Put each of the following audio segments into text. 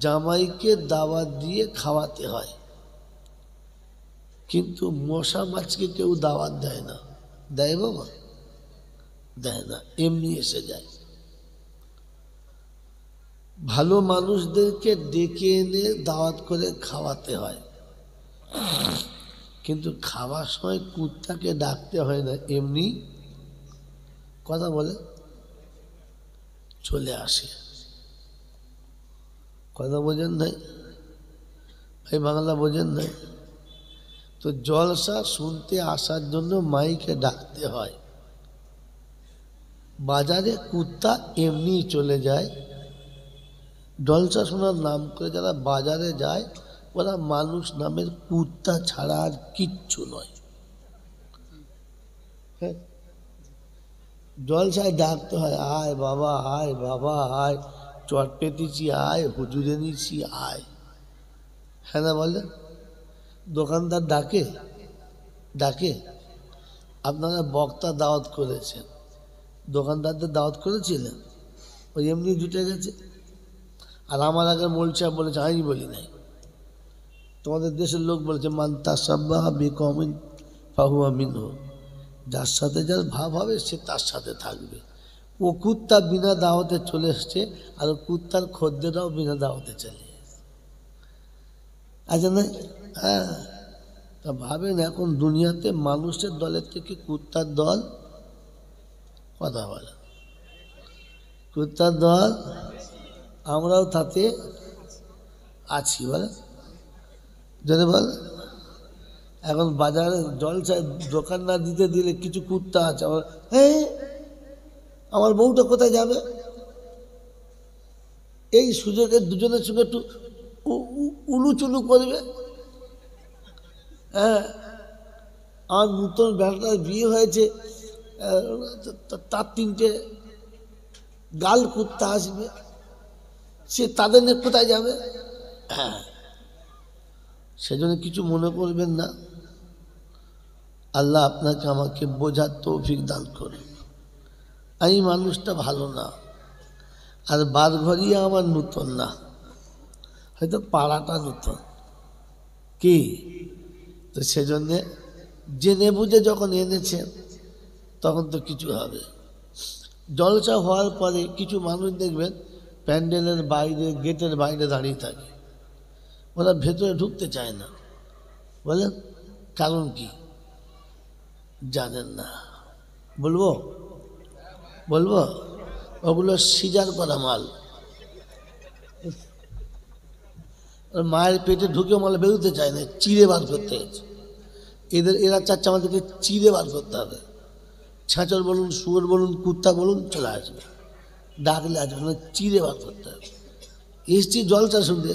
জামাইকে দাওয়াত দিয়ে খাওয়াতে হয়, কিন্তু মশা মাছকে কেউ দাওয়াত দেয় না। দেয় বাবা? দেয় না, এমনি এসে যায়। ভালো মানুষদেরকে ডেকে এনে দাওয়াত করে খাওয়াতে হয়, কিন্তু খাওয়ার সময় কুত্তাকে ডাকতে হয় না, এমনি কথা বলে চলে আসে। কথা বোঝেন নাই? এই বাংলা বোঝেন নাই? তো জলসা শুনতে আসার জন্য মাইকে ডাকতে হয়। বাজারে কুত্তা এমনি চলে যায়। জলসা শোনার নাম করে যারা বাজারে যায় ওরা মানুষ নামের কুত্তা ছাড়া আর কিচ্ছু নয়। হ্যাঁ, জলসায় ডাকতে হয়, আয় বাবা আয়, বাবা আয়, চট পেতেছি আয়, হুজুর এনেছি আয়। হ্যাঁ না বলে? দোকানদার ডাকে? ডাকে? আপনারা বক্তা দাওয়াত করেছেন, দোকানদারদের দাওয়াত করেছিলেন? ওই এমনি জুটে গেছে। আর আমার আগে মোল সাহেব বলেছে, আমি বলি নাই। তোমাদের দেশের লোক বলেছে, মান তাসাব্বাহা বিকওমিন ফাহুয়া মিনহু, যার সাথে যার ভাব হবে সে তার সাথে থাকবে। ও কুত্তা বিনা দাওয়াতে চলে এসছে, আর কুত্তার খদ্দেরাও বিনা দাওয়াতে চলে এসছে। আচ্ছা না? হ্যাঁ, তা ভাবেন এখন দুনিয়াতে মানুষের দলের থেকে কুত্তার দল, কথা বলে কুত্তার দল, আমরাও তাতে আছি বলে। যদি বল এখন বাজারে জলসায় দোকান না দিতে দিলে কিছু কুত্তা আছে, হ্যাঁ আমার বউটা কোথায় যাবে, এই সুযোগে দুজনের সঙ্গে একটু উলুচুলু করবে। হ্যাঁ, আমার নূতন বেটার বিয়ে হয়েছে, তার 3টে গাল কুত্তা আসবে, সে তাদের নিয়ে কোথায় যাবে? হ্যাঁ, সেজন্য কিছু মনে করবেন না। আল্লাহ আপনাকে আমাকে বোঝার তৌফিক দান করে। আমি মানুষটা ভালো না, আর বাড়ঘরই আমার নূতন না, হয়তো পাড়াটা নূতন। কি তো সেজন্যে জেনে বুঝে যখন এনেছেন তখন তো কিছু হবে। জলসা হওয়ার পরে কিছু মানুষ দেখবেন প্যান্ডেলের বাইরে, গেটের বাইরে দাঁড়িয়ে থাকে, ওরা ভেতরে ঢুকতে চায় না। বলেন কারণ কি? জানেন না? বলবো? বলবো? ওগুলো সিজার করা মাল, মায়ের পেটে ঢুকে মাল বেরোতে চায় না, চিড়ে বার করতে হয়েছে এরা চাচ্ছে আমাদেরকে চিড়ে বার করতে হবে। ছাঁচর বলুন, শুয়োর বলুন, কুত্তা বলুন, চলে আসবে, ডাকলে আসবে না, চিড়ে বার করতে হবে। এসছি জলসা শুনতে,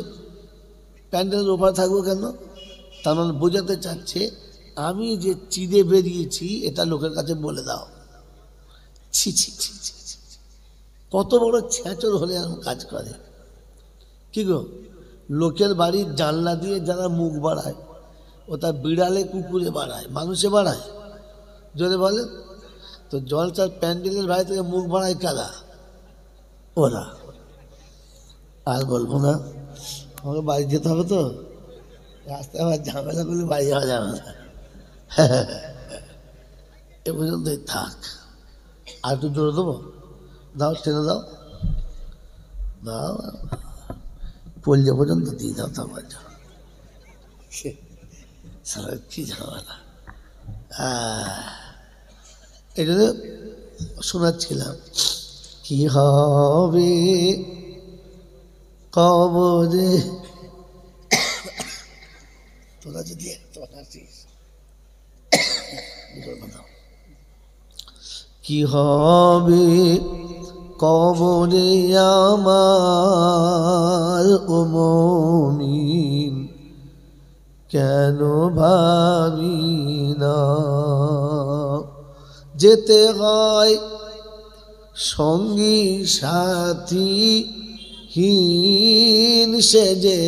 প্যান্ডেলের ওপর থাকবো কেন? তার মানে বোঝাতে চাচ্ছে আমি যে চিড়ে বেরিয়েছি এটা লোকের কাছে বলে দাও। ছি ছি ছি ছি, কত বড় ছ্যাঁচর হলে এরকম কাজ করে। কি গো, লোকের বাড়ির জানলা দিয়ে যারা মুখ বাড়ায় ওটা বিড়ালে কুকুরে বাড়ায়, মানুষে বাড়ায়? যদি বলে তো জলসার প্যান্ডেলের বাইরে থেকে মুখ বাড়ায় কারা? ওরা। আর বলবো না, আমাকে বাড়ি যেতে হবে তো, রাস্তায় আবার ঝামেলা করলে বাড়ি যাওয়া যাবে না। এ পর্যন্তই থাক, আর একটু জোরে দেবো, দাও টেনে দাও, দাও পল্লে পর্যন্ত দিয়ে দাও, তারপর যাও। কি ঝামেলা। এই জন্য শোনাচ্ছিলাম, কি হবে কবরে, তোরা যদি কি হবে কবরে আমার ও মুমিন, কেন ভাবি না যেতে হয় সঙ্গী সাথী হীন সেজে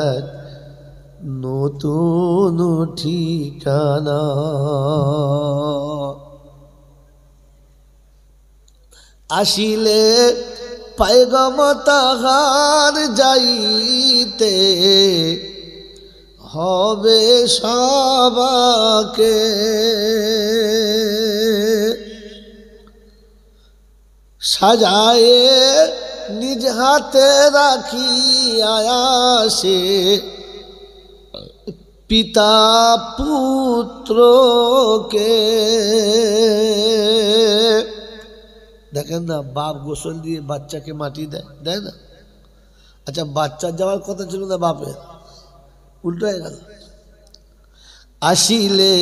এক নতুন ঠিকানা। আসিলে पैगम ताहार जाइते হবে সবাকে সাজায়ে নিজ হাতে রাখি আয়াসে পিতা পুত্রকে। দেখেন না, বাপ গোসল দিয়ে বাচ্চাকে মাটি দেয়, দেয় না? আচ্ছা, বাচ্চার যাওয়ার কথা ছিল না বাপের, উল্টো হয়ে গেল। আসিলে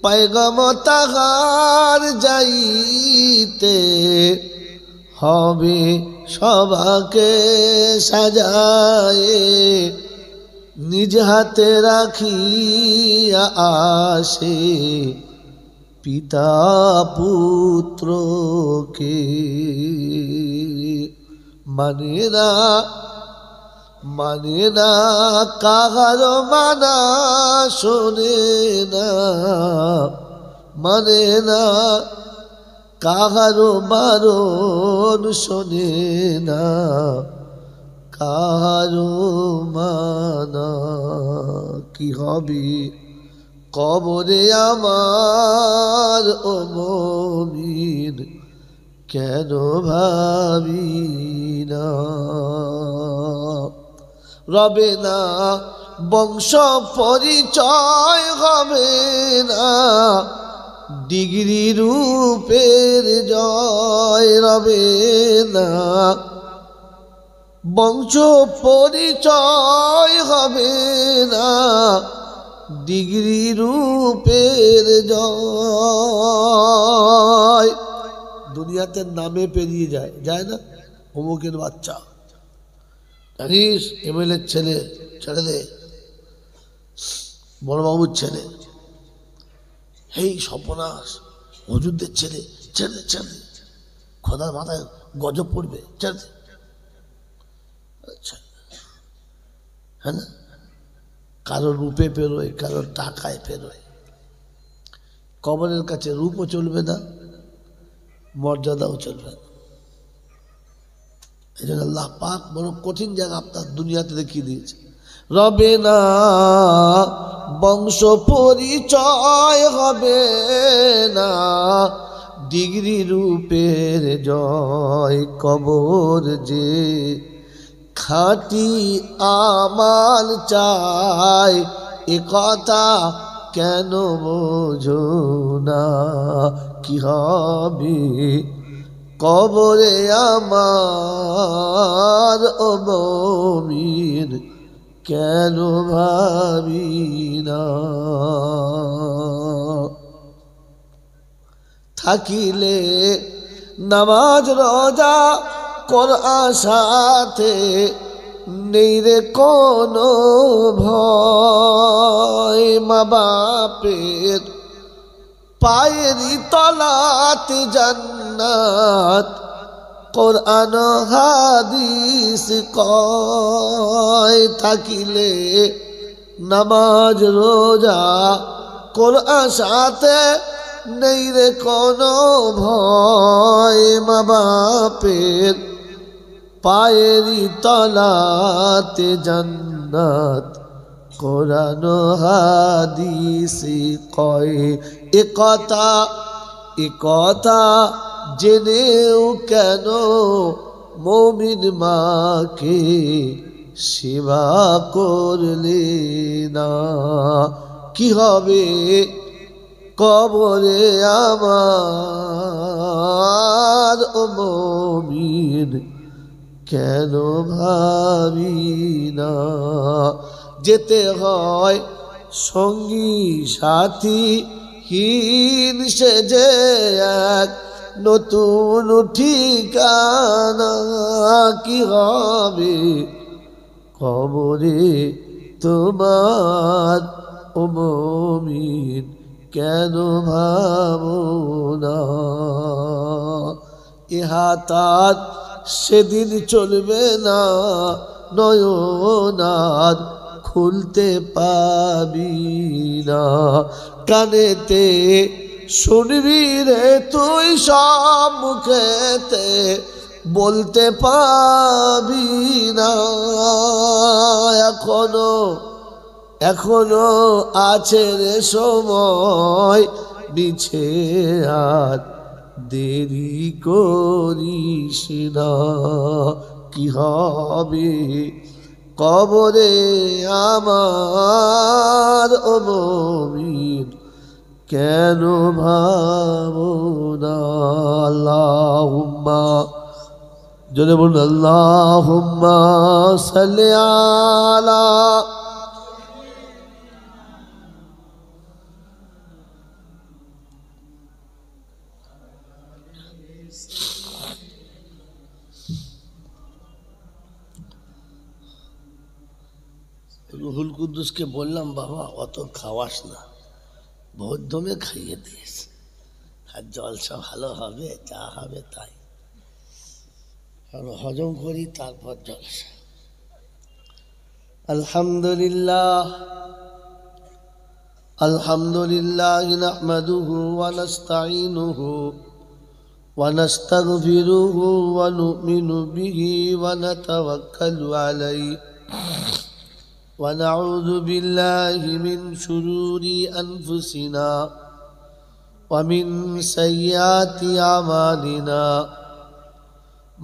पैगम ताहार जाइते হবে সবাকে সাজায়ে নিজ হাতে রাখিয়া আসে পিতা পুত্রকে। মানে না কাহার মানা শোনে না, মানে না কাহার বারণ শোনে না, কাহার মানা। কি হবে কবরে আমার ও মুমিন, কেন ভাবি না? রবে না বংশ পরিচয়, হবে না ডিগ্রি রূপের জয়, রবে না বংশ পরিচয়, হবে না ডিগ্রি রূপের জয়। দুনিয়াতে নামে পেরিয়ে যায়, যায় না? অমুকের বাচ্চা, জানিস এমএলএ ছেলে, ছেড়ে দে, বড়বাবুর ছেলে, এই সর্বনাশ হুজুরদের ছেলে, ছেড়ে দে, ছেড়ে দে, খোদার মাথায় গজব পড়বে, ছেড়ে দে। আচ্ছা, হ্যাঁ না? কারোর রূপে পেরোয়, কারোর টাকায় পেরোয়। কবরের কাছে রূপও চলবে না, মর্যাদাও চলবে না। এই জন্য আল্লাহ পাক বড় কঠিন জায়গা আপনার দুনিয়াতে দেখিয়ে দিয়েছে। রবে না বংশ পরিচয়, হবে না ডিগ্রি রূপের জয়। কবর যে খাঁটি আমাল চায়, এ কথা কেন বোঝো না? কি হবে কবরে আমার ও মুমিন, কেন ভাবি না? থাকিলে নামাজ রোজা কোরআন সাথে, নেই রে কোনো ভয়। মা বাপের পায়েরই তলাতে জান্নাত, কোরআন হাদিস কয়। থাকিলে নামাজ রোজা কোরআন সাথে, নেই রে কোনো ভয়। মা বাপের পায়েরই তলাতে জান্নাত, কোরআন হাদিস কয়। এ কথা জেনেও কেন মুমিন মাকে সেবা করলে না? কি হবে কবরে আমার ও মুমিন, কেন ভাবি না? যেতে হয় সঙ্গী সাথী হীন সেজে এক নতুন ঠিকানা। কি হবে কবরে তোমার ও মুমিন, কেন ভাবো না? ইহা তার সেদিন চলবে না, নয়নার খুলতে পাবি না। কানেতে শুনবি রে তুই সব মুখেতে, বলতে পাবি না। এখনো এখনো আছে রে সময়, বিছে আর দেরি করিস না। কি হবে কবরে আমার ও মুমিন, কেন ভাবনা। আল্লাহুম্মা, জোরে বলুন আল্লাহুম্মা সাল্লি আলা। রুহুল কুদ্দুসকে বললাম, বাবা অত খাওয়াস না, বহুত দমে খাইয়ে দিস, আর জলসা ভালো হবে, যা হবে তাই, হজম করি তারপর জলসা। আলহামদুলিল্লাহ আলহামদুলিল্লাহ নাহমাদুহু ওয়া নাস্তাঈনুহু ওয়া নাস্তাগফিরুহু ওয়া নু'মিনু বিহি ওয়া নাতাওয়াক্কালু আলাইহি ونعوذ بالله من شرور أنفسنا ومن سيئات أعمالنا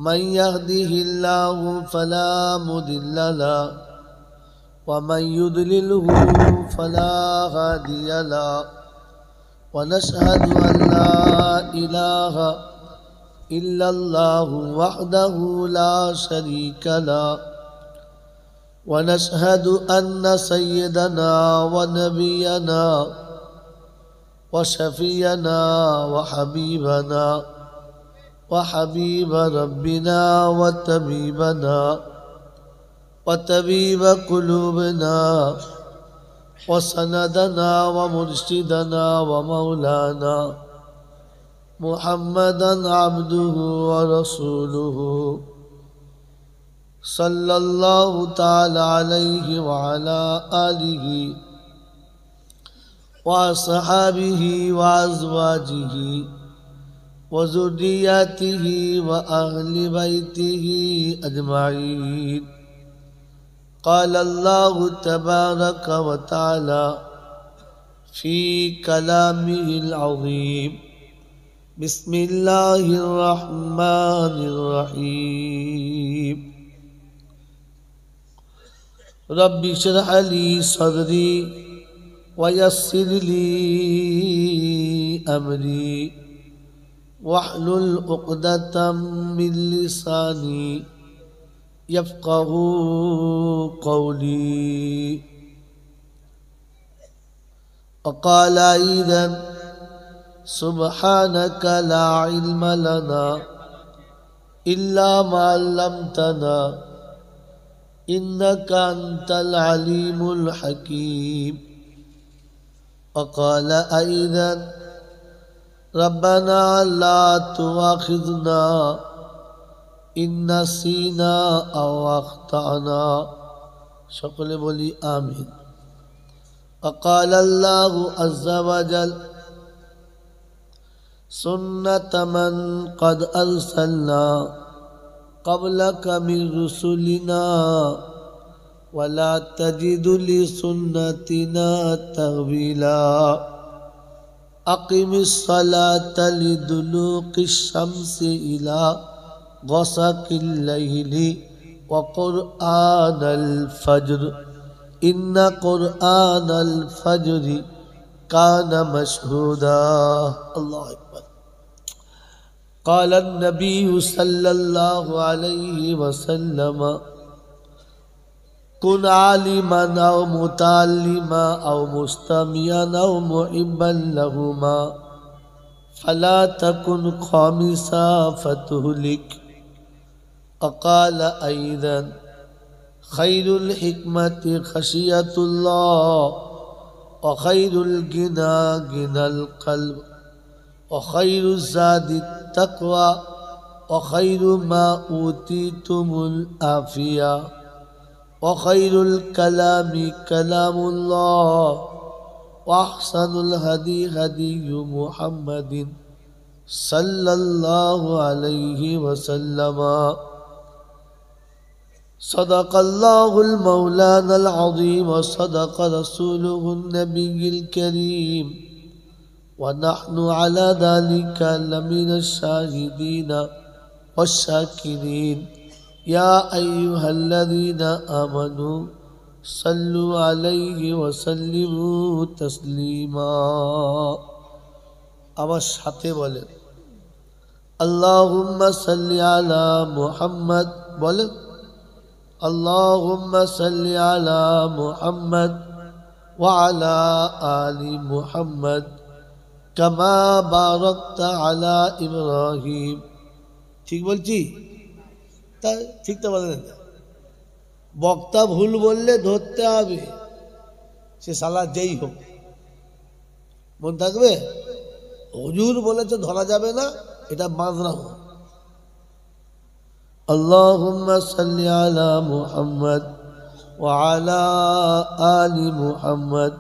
من يهده الله فلا مضل له ومن يضلله فلا هادي له ونشهد أن لا إله إلا الله وحده لا شريك له ونشهد أن سيدنا ونبينا وشفينا وحبيب ربنا وطبيب قلوبنا وسندنا ومرشدنا ومولانا محمدا عبده ورسوله صلى الله تعالى عليه وعلى آله وأصحابه وأزواجه وذرياته وأهل بيته أجمعين. قال الله تبارك وتعالى في كلامه العظيم: بسم الله الرحمن الرحيم. رب اشرح لي صدري ويسر لي أمري واحلل عقدة من لساني يفقه قولي. وقال أيضا: سبحانك لا علم لنا إلا ما علمتنا إنك أنت العليم الحكيم. وقال أيضا: ربنا لا تؤاخذنا إن نسينا أو أخطأنا. সকলে বলি আমিন। وقال الله عز وجل: سنة من قد أرسلنا قبلك من رسلنا ولا تجد لسنتنا تحويلا. أقم الصلاة لدلوق الشمس إلى غسق الليل وقرآن الفجر إن قرآن الفجر كان مشهودا. الله أكبر. قال النبي صلى الله عليه وسلم: كن عالما أو متعلما أو مستمعا أو محبا لهما فلا تكن خامسا فتهلك. وقال أيضا: خير الحكمة خشية الله وخير الغنى غنى القلب وخير الزاد التقوى وخير ما أوتيتم العافية وخير الكلام كلام الله وأحسن الهدي هدي محمد सल्लल्लाहु अलैहि वसल्लम। सदक़ल्लाहुल मौलानल अज़ीम व सदक़ रसूलुहुन नबिय्युल करीम व नहनु अला ज़ालिका लमिनश शाहिदीन वश्शाकिरीन। या अय्युहल्लज़ीना आमनू सल्लु अलैहि व सल्लिमू तस्लीमा। आवाज़ साथे बोलें अल्लाहुम्मा सल्लि अला मुहम्मद। बोलें अल्लाहुम्मा सल्लि अला मुहम्मद व अला आलि मुहम्मद कमा बारकता अला इब्राहिम। ठीक बोलছি? তা ঠিক তো বলেন। বক্তা ভুল বললে ধরতে হবে, সে সালা যেই হোক। মন থাকবে? হুজুর বলেছে ধরা যাবে না, এটা বাঁধনা হোক। اللهم صل على محمد وعلى آل محمد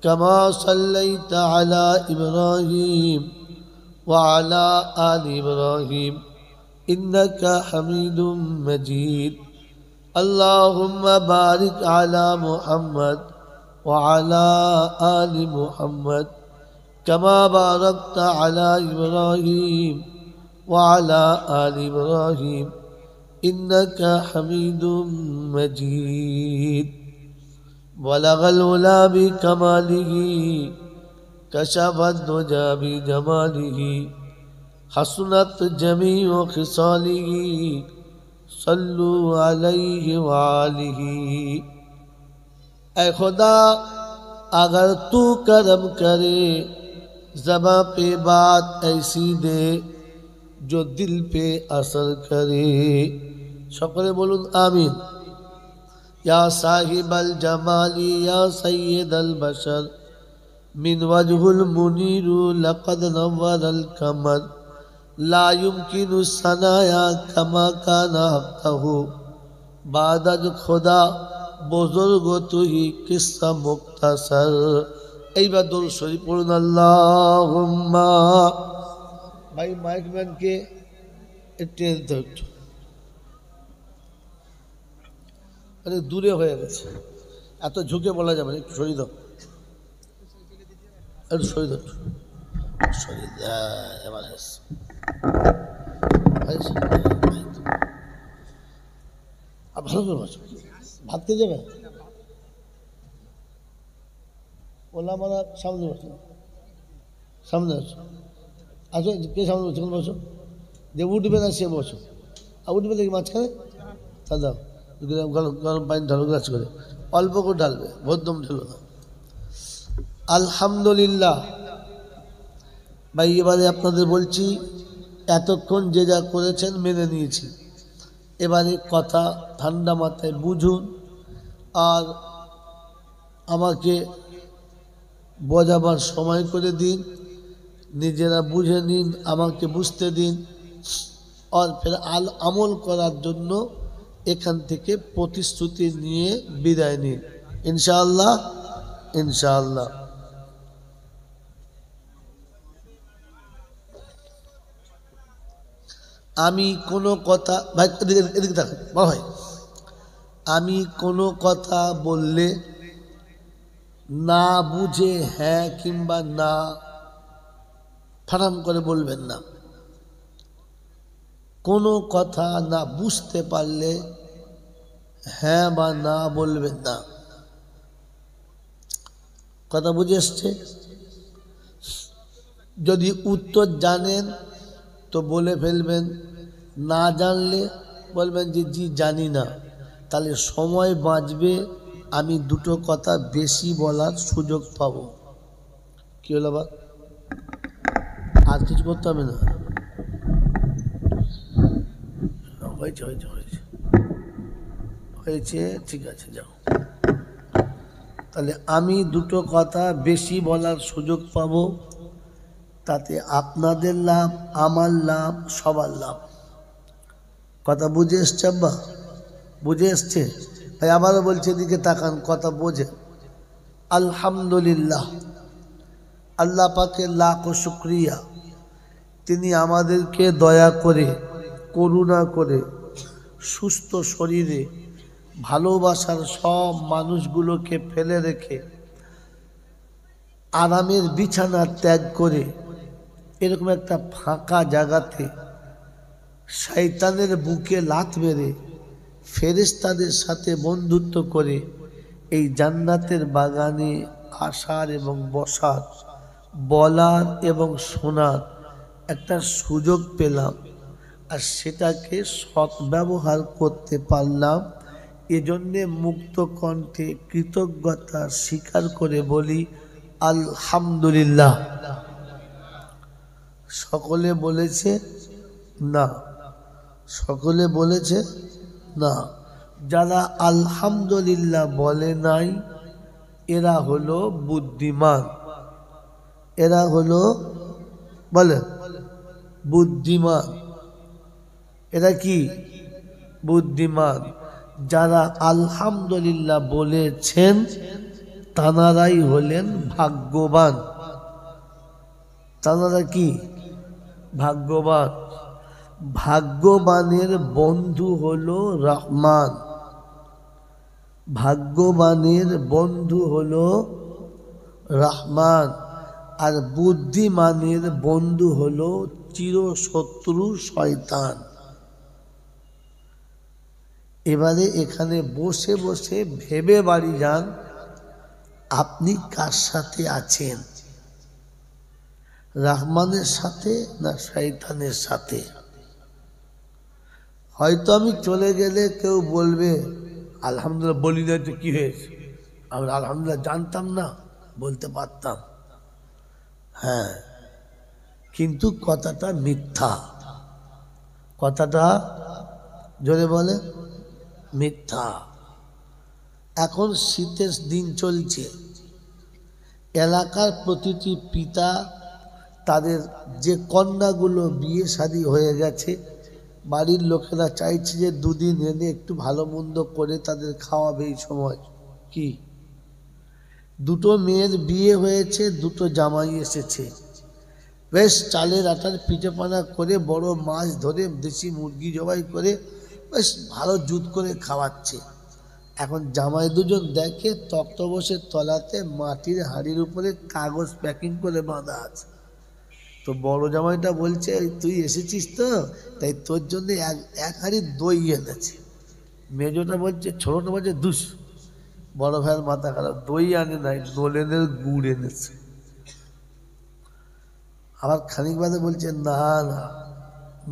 كما صليت على إبراهيم وعلى آل إبراهيم إنك حميد مجيد। اللهم بارك على محمد وعلى آل محمد كما باركت على إبراهيم وعلى آل إبراهيم إنك حميد مجيد۔ بلغ العلا بكماله كشف الدجى بجماله حسنت جميع خصاله صلوا عليه وآله۔ ऐ खुदा अगर तू करम करे ज़बां पे बात ऐसी दे जो दिल पे असर करे। সকলে বলুন आमीन। या साहिबल जमाली या सय्यदल बशर मिन वजहुल मुनीरु लक़द नव्वरल कमर ला युमकिनु सनाया कमा काना हक़्क़हु बादज खुदा बुजुर्ग तू ही किस्सा मुख्तसर। এইবার দরুদ শরীফ পড়ুন আল্লাহুম্মা। ভাই মাইকম্যানকে একটু একটু অনেক দূরে হয়ে গেছে, এত ঝুঁকে বলা যাবে না, একটু সরিয়ে দাও, একটু সরিয়ে দাও, সরিয়ে দাও। এবার ভালো করে বসো। ভাত খেয়ে যাবে? ওলা মারা সামনে বসো, সামনে আসো, আসো। কে সামনে বসো? বসো। যে উঠবে না সে বসো। আর উঠবে দেখি মাঝখানে তা দাও, গরম পানি ঢালো গ্লাস করে, অল্প করে ঢালবে, ভদ্রম ঢেলো না। আলহামদুলিল্লাহ। ভাই এবারে আপনাদের বলছি, এতক্ষণ যে যা করেছেন মেনে নিয়েছি, এবারে কথা ঠান্ডা মাথায় বুঝুন আর আমাকে বোঝাবার সময় করে দিন, নিজেরা বুঝে নিন, আমাকে বুঝতে দিন, আর ফের আমল করার জন্য এখান থেকে প্রতিশ্রুতি নিয়ে বিদায় নিন ইনশাআল্লাহ। ইনশাআল্লাহ। আমি কোনো কথা, ভাই এদিকে থাকুন ভাই, আমি কোনো কথা বললে না বুঝে হ্যাঁ কিংবা না ফারাম করে বলবেন না। কোনো কথা না বুঝতে পারলে হ্যাঁ বা না বলবেন না। কথা বুঝে এসছে? যদি উত্তর জানেন তো বলে ফেলবেন, না জানলে বলবেন যে জি জানি না। তাহলে সময় বাঁচবে, আমি দুটো কথা বেশি বলার সুযোগ পাব। কি হলো বা? আর কিছু করতে হবে না। হয়েছে হয়েছে হয়েছে হয়েছে, ঠিক আছে, যাও। তাহলে আমি দুটো কথা বেশি বলার সুযোগ পাব, তাতে আপনাদের লাভ, আমার লাভ, সবার লাভ। কথা বুঝে এসছে আব্বা? বুঝে এসছে? তাই আবারও বলছে, এদিকে তাকান, কথা বোঝে। আলহামদুলিল্লাহ, আল্লাহ পাকের লাখ শুক্রিয়া, তিনি আমাদেরকে দয়া করে করুণা করে সুস্থ শরীরে ভালোবাসার সব মানুষগুলোকে ফেলে রেখে আরামের বিছানা ত্যাগ করে এরকম একটা ফাঁকা জায়গাতে শয়তানের বুকে লাথ মেরে ফেরেশতাদের সাথে বন্ধুত্ব করে এই জান্নাতের বাগানে আসার এবং বসার, বলার এবং শোনার একটা সুযোগ পেলাম, আর সেটাকে সদ্ব্যবহার করতে পারলাম। এজন্যে মুক্ত কণ্ঠে কৃতজ্ঞতা স্বীকার করে বলি আলহামদুলিল্লাহ। সকলে বলেছে না, সকলে বলেছে না। যারা আলহামদুলিল্লাহ বলে নাই এরা হলো বুদ্ধিমান, এরা হলো বলে বুদ্ধিমান, এরা কি বুদ্ধিমান। যারা আলহামদুলিল্লাহ বলেছেন তানারাই হলেন ভাগ্যবান, তানারা কি ভাগ্যবান। ভাগ্যবানের বন্ধু হলো রহমান, ভাগ্যবানের বন্ধু হলো রহমান, আর বুদ্ধিমানের বন্ধু হলো চিরশত্রু শয়তান। এবারে এখানে বসে বসে ভেবে বাড়ি যান আপনি কার সাথে আছেন, রহমানের সাথে না শয়তানের সাথে। হয়তো আমি চলে গেলে কেউ বলবে আলহামদুলিল্লাহ বলি না তো কি হয়েছে, আমরা আলহামদুলিল্লাহ জানতাম না, বলতে পারতাম। হ্যাঁ, কিন্তু কথাটা মিথ্যা, কথাটা জোরে বলে মিথ্যা। এখন শীতের দিন চলছে, এলাকার প্রতিটি পিতা তাদের যে কন্যাগুলো বিয়ে শাদী হয়ে গেছে বাড়ির লোকেরা চাইছে যে দুদিন এনে একটু ভালো মন্দ করে তাদের খাওয়াবে। এই সময় কি দুটো মেয়ের বিয়ে হয়েছে, দুটো জামাই এসেছে, বেশ চালের আটার পিঠেপানা করে বড় মাছ ধরে দেশি মুরগি জবাই করে বেশ ভালো জুত করে খাওয়াচ্ছে। এখন জামাই দুজন দেখে তক্তপোষের তলাতে মাটির হাঁড়ির উপরে কাগজ প্যাকিং করে বাঁধা আছে। তো বড় জামাইটা বলছে তুই এসেছিস তো, তাই তোর জন্য এক হাঁড়ি দই এনেছে। মেজোটা বলছে, ছোটটা বলছে দুস, বড় ভাইয়ের মাথা খারাপ, দই আনে নাই, নলেনের গুড় এনেছে। আবার খানিক বাদে বলছে না না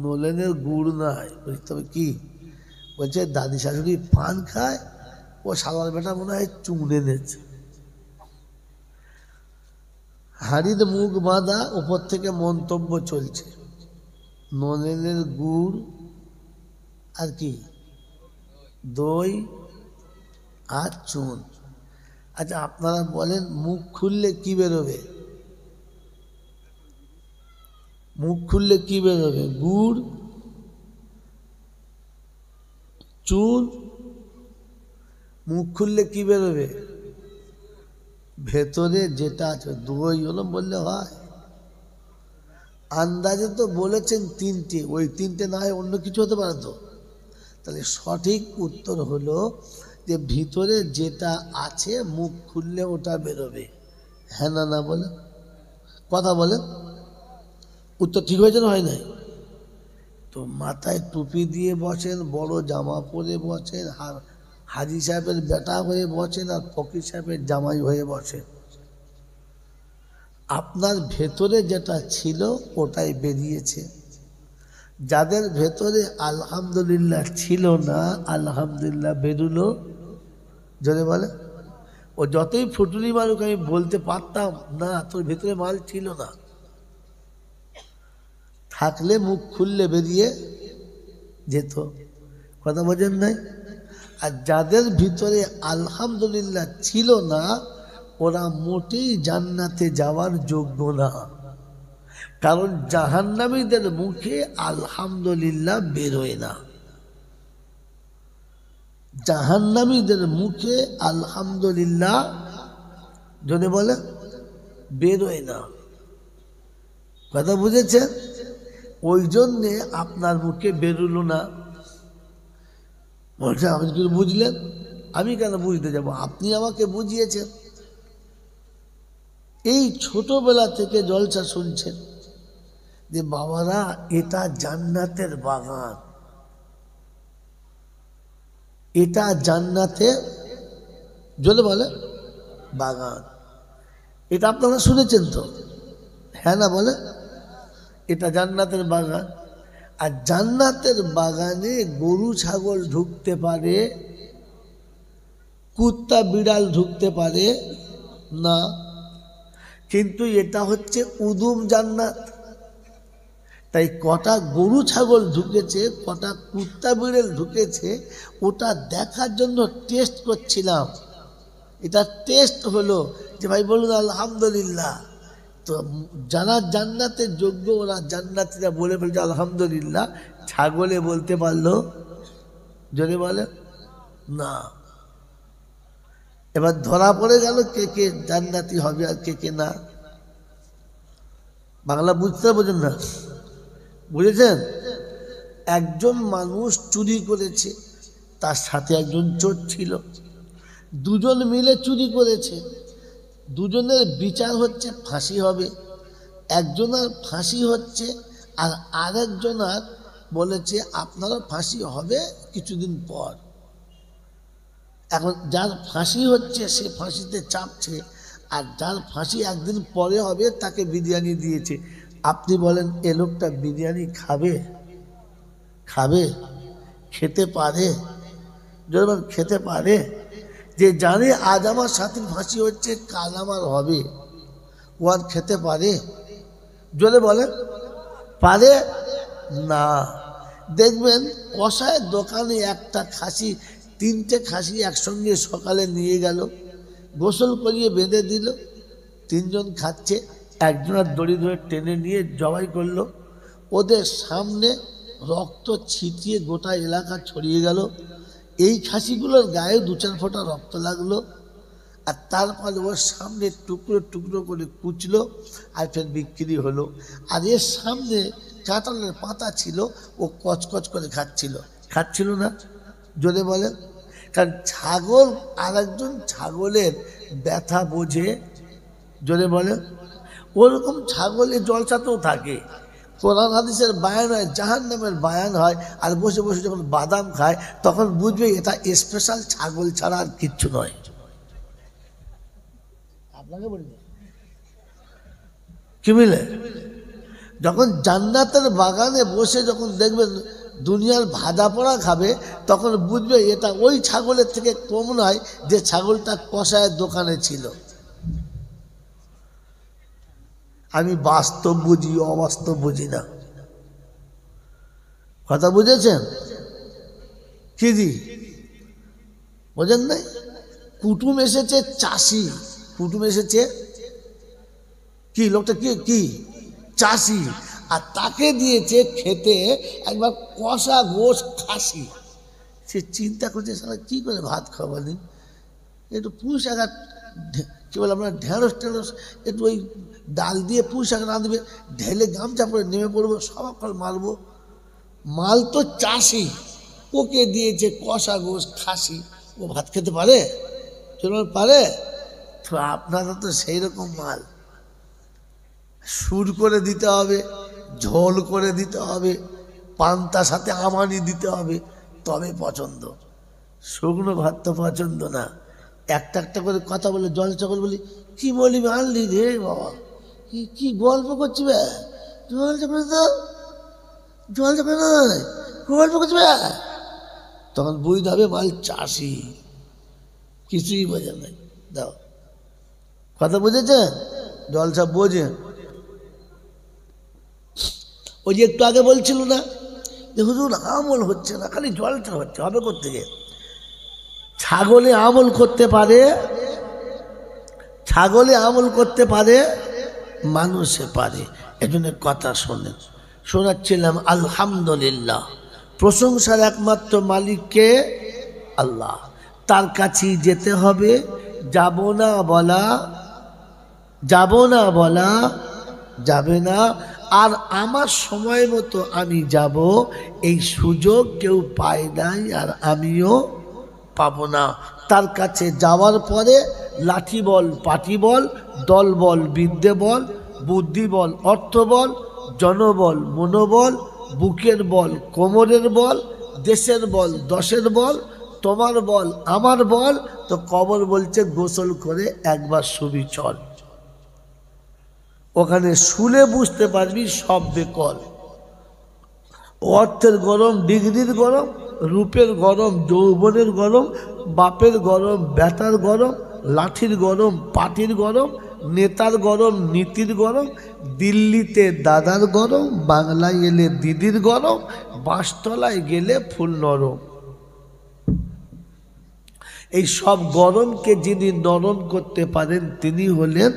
নলেনের গুড় নাই, বলছি তবে কি, বলছে দাদি শাশুড়ি পান খায়, ও শালার বেটা মনে হয় চুন এনেছে। হাড়ির মুখ বাঁধা, উপর থেকে মন্তব্য চলছে নলেনের গুড় আর কি দই আর চুন। আচ্ছা আপনারা বলেন মুখ খুললে কি বেরোবে, মুখ খুললে কি বেরোবে, গুড় চুন, মুখ খুললে কি বেরোবে, ভেতরে যেটা আছে দই হলো বললে হয়। আন্দাজে তো বলেছেন তিনটে, ওই তিনটে না হয় অন্য কিছু হতে পারে তো। তাহলে সঠিক উত্তর হলো যে ভিতরে যেটা আছে মুখ খুললে ওটা বেরোবে। হ্যাঁ না না বলে কথা বলেন, উত্তর ঠিক হয়েছে না হয় নাই? তো মাথায় টুপি দিয়ে বসেন, বড় জামা পরে বসেন, হাজি সাহেবের বেটা হয়ে বসেন আর ফকির সাহেবের জামাই হয়ে বসেন, আপনার ভেতরে যেটা ছিল ওটাই বেরিয়েছে। যাদের ভেতরে আলহামদুলিল্লাহ ছিল না, আলহামদুলিল্লাহ বেরুলো। যদি বলে ও যতই ফুটুনি মারুক আমি বলতে পারতাম না, তোর ভেতরে মাল ছিল না, থাকলে মুখ খুললে বেরিয়ে যেত। কথা বোঝেন নাই? আর যাদের ভিতরে আলহামদুলিল্লাহ ছিল না ওরা মোটেই জান্নাতে যাওয়ার যোগ্য না, কারণ জাহান্নামীদের মুখে আলহামদুলিল্লাহ বেরোয় না, জাহান্নামীদের মুখে আলহামদুলিল্লাহ যদি বলে বেরোয় না। কথা বুঝেছেন? ওই জন্যে আপনার মুখে বেরোলো না। বলছে আপনি কি বুঝলেন? আমি কেন বুঝতে যাব, আপনি আমাকে বুঝিয়েছেন। এই ছোটবেলা থেকে জলসা শুনছেন যে বাবারা এটা জান্নাতের বাগান, এটা জান্নাতের, জোরে বলে, বাগান। এটা আপনারা শুনেছেন তো? হ্যাঁ না বলে? এটা জান্নাতের বাগান। আর জান্নাতের বাগানে গরু ছাগল ঢুকতে পারে, কুত্তা বিড়াল ঢুকতে পারে না। কিন্তু এটা হচ্ছে উদুম জান্নাত। তাই কটা গরু ছাগল ঢুকেছে, কটা কুত্তা বিড়াল ঢুকেছে, ওটা দেখার জন্য টেস্ট করছিলাম। এটা টেস্ট হলো যে ভাই বলুন আলহামদুলিল্লাহ। তো যারা জান্নাতের যোগ্য ওরা জান্নাতীরা বলে ফেলছে আলহামদুলিল্লাহ। ছাগলে বলতে পারলো? যদি বলে না। এবার ধরা পড়ে গেল কে কে জান্নাতি হবে আর কে কে না। বাংলা বুঝতে বোঝেন না? বুঝেছেন? একজন মানুষ চুরি করেছে, তার সাথে একজন চোর ছিল, দুজন মিলে চুরি করেছে। দুজনের বিচার হচ্ছে ফাঁসি হবে। একজনের ফাঁসি হচ্ছে আর আরেকজনের বলেছে আপনারও ফাঁসি হবে কিছুদিন পর। এখন যার ফাঁসি হচ্ছে সে ফাঁসিতে চাপছে, আর যার ফাঁসি একদিন পরে হবে তাকে বিরিয়ানি দিয়েছে। আপনি বলেন এ লোকটা বিরিয়ানি খাবে? খাবে? খেতে পারে? যখন খেতে পারে, যে জানে আজ আমার সাথীর ফাঁসি হচ্ছে কাল আমার হবে, ও আর খেতে পারে? জোরে বলেন, পারে না। দেখবেন কষায়ের দোকানে একটা খাসি, তিনটে খাসি একসঙ্গে সকালে নিয়ে গেল, গোসল করিয়ে বেঁধে দিল, তিনজন খাচ্ছে, একজনের দড়ি ধরে টেনে নিয়ে জবাই করলো। ওদের সামনে রক্ত ছিটিয়ে গোটা এলাকা ছড়িয়ে গেল। এই খাসিগুলোর গায়ে 2-4 ফোঁটা রক্ত লাগলো। আর তারপরে ওর সামনে টুকরো টুকরো করে কুচলো আর ফের বিক্রি হলো। আর এর সামনে কাঁঠালের পাতা ছিল, ও কচকচ করে খাচ্ছিল না? জোরে বলেন। কারণ ছাগল আর একজন ছাগলের ব্যথা বোঝে। জোরে বলেন। ওরকম ছাগলের জলসাতেও থাকে। কোরআন হাদিসের বায়ান হয়, জাহান্নামের বায়ান হয়, আর বসে বসে যখন বাদাম খায় তখন বুঝবে এটা স্পেশাল ছাগল ছাড়া আর কিচ্ছু নয়। আপনাকে বলি কি মিলে? যখন জান্নাতের বাগানে বসে যখন দেখবেন দুনিয়ার ভাজা পোড়া খাবে, তখন বুঝবে এটা ওই ছাগলের থেকে কম নয় যে ছাগলটা কষায়ের দোকানে ছিল। আমি বাস্তব বুঝি, অবাস্তব বুঝি না। কথা বুঝেছেন? কি দি বোঝেন নাই? কুটুম এসেছে চাষি, কুটুম এসেছে কি, লোকটা কি চাষি, আর তাকে দিয়েছে খেতে একবার কষা গোশ খাসি। সে চিন্তা করছে সারা কি করে ভাত খাওয়ালেন, একটু পুঁই শাক, কি বলে আমরা ঢেঁড়স টেঁড়স, একটু ওই ডাল দিয়ে পুঁই শাক রাঁধবে, ঢেলে গামছা পরে নেমে পড়বো, সব ফল মারবো। মাল তো চাষি, ওকে দিয়েছে কষা গোশ খাসি, ও ভাত খেতে পারে? পারে? তো আপনারা তো সেই রকম মাল, সুর করে দিতে হবে, ঝোল করে দিতে হবে, পান্তার সাথে আমানি দিতে হবে, তবে পছন্দ। শুকনো ভাত তো পছন্দ না। একটা একটা করে কথা বলে জল চকল বলি, কি বলিবি আনলি রে বাবা, কি গল্প করছি বে, জল চকলে তো জল চকলে নয়, গল্প করছি বে। তখন বুঝতে হবে মাল চাষি, কিছুই বোঝে নাই। দাও কথা বুঝেছেন? জলসা বোঝেন? ওই যে একটু আগে বলছিল না যে হুজুর আমল হচ্ছে না, খালি জলটা হচ্ছে, হবে কোত্থেকে? ছাগলে আমল করতে পারে, ছাগলে আমল করতে পারে, মানুষে পারে। এজন্য কথা শোনেন, শোনাচ্ছিলাম আলহামদুলিল্লাহ, প্রশংসার একমাত্র মালিককে আল্লাহ, তার কাছেই যেতে হবে। যাব না বলা যাবে না, আর আমার সময় মতো আমি যাব, এই সুযোগ কেউ পায় নাই আর আমিও পাবো না। তার কাছে যাওয়ার পরে লাঠি বল, পাটি বল, দল বল, বিদ্যে বল, বুদ্ধি বল, অর্থ বল, জনবল, মনোবল, বুকের বল, কোমরের বল, দেশের বল, দশের বল, তোমার বল, আমার বল। তো কবর বলছে গোসল করে একবার শুবি চল। ওখানে শুলে বুঝতে পারবি সব বেকল। অর্থের গরম, ডিগ্রির গরম, রূপের গরম, যৌবনের গরম, বাপের গরম, বেটার গরম, লাঠির গরম, পাটির গরম, নেতার গরম, নীতির গরম, দিল্লিতে দাদার গরম, বাংলায় এলে দিদির গরম, বাঁশতলায় গেলে ফুল নরম। এই সব গরমকে যিনি নরম করতে পারেন তিনি হলেন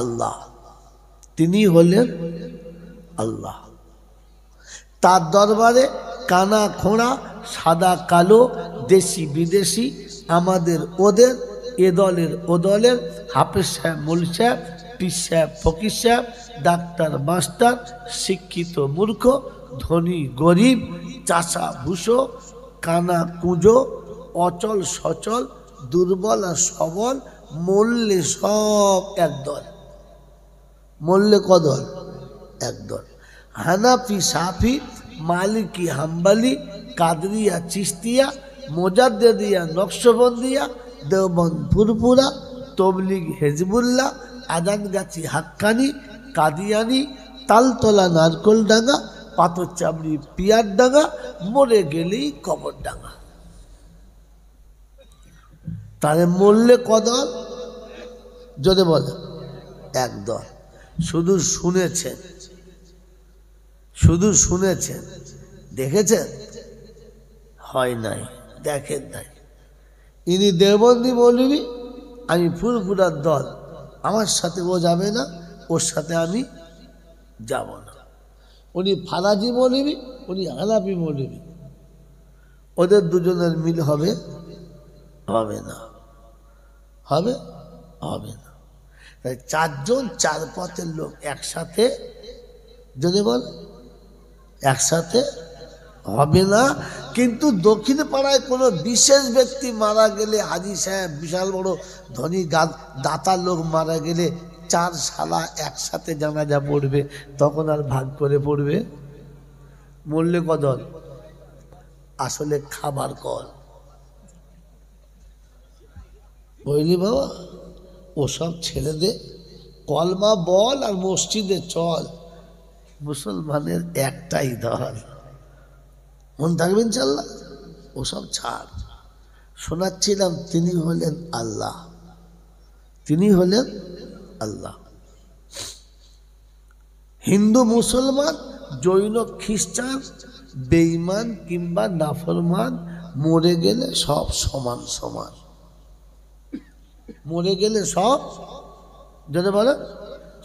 আল্লাহ। তিনি হলেন আল্লাহ। তার দরবারে কানা খোঁড়া, সাদা কালো, দেশি বিদেশি, আমাদের ওদের, এ দলের ও দলের, হাফেজ সাহেব, মৌলভী সাহেব, পীর সাহেব, ফকির সাহেব, ডাক্তার মাস্টার, শিক্ষিত মূর্খ, ধনী গরিব, চাষা ভুষো, কানা কুঁজো, অচল সচল, দুর্বল আর সবল, মরলে সব একদল। মরলে কদল? একদল। হানাফি, সাফি, মালিকি, হাম্বালি, কাদরিয়া, চিস্তিয়া, মোজাদ্দেদিয়া, নকশবন্দিয়া, দেওবন্দ, ফুরফুরা, তবলিগ, হেজবুল্লাহ, আদানগাছি, হাক্কানি, কাদিয়ানি, তালতলা, নারকোলডাঙ্গা, পাথর চামড়ি, পিয়ার ডাঙ্গা, মরে গেলেই কবর ডাঙ্গা। তাহলে মরলে কদল? যদি বলে একদল। শুধু শুনেছেন, শুধু শুনেছেন, দেখেছেন? হয় নাই, দেখেন নাই। ইনি দেওবন্দি মৌলবী, আমি ফুরফুরার দল, আমার সাথে ও যাবে না, ওর সাথে আমি যাব না। উনি ফারাজি মৌলবী, উনি হানাফি মৌলবী, ওদের দুজনের মিল হবে? হবে না। হবে? হবে না। তাই চারজন চার পথের লোক একসাথে, যদি বল একসাথে হবে না। কিন্তু দক্ষিণ পাড়ায় কোনো বিশেষ ব্যক্তি মারা গেলে, হাজী সাহেব, বিশাল বড় ধনী দাতার লোক মারা গেলে চার শালা একসাথে জানাজা পড়বে, তখন আর ভাগ করে পড়বে। মরলে কদল? আসলে খাবার কল। বুঝলি বাবা? ওসব ছেড়ে দে, কলমা বল আর মসজিদে চল। মুসলমানের একটাই দল, মন থাকবেন ইনশাল্লাহ। ওসব ছাড়। শোনাচ্ছিলাম তিনি হলেন আল্লাহ, তিনি হলেন আল্লাহ। হিন্দু, মুসলমান, জৈন, খ্রিস্টান, বেঈমান কিংবা নাফরমান মরে গেলে সব সমান সমান। মরে গেলে সব, যদি বলে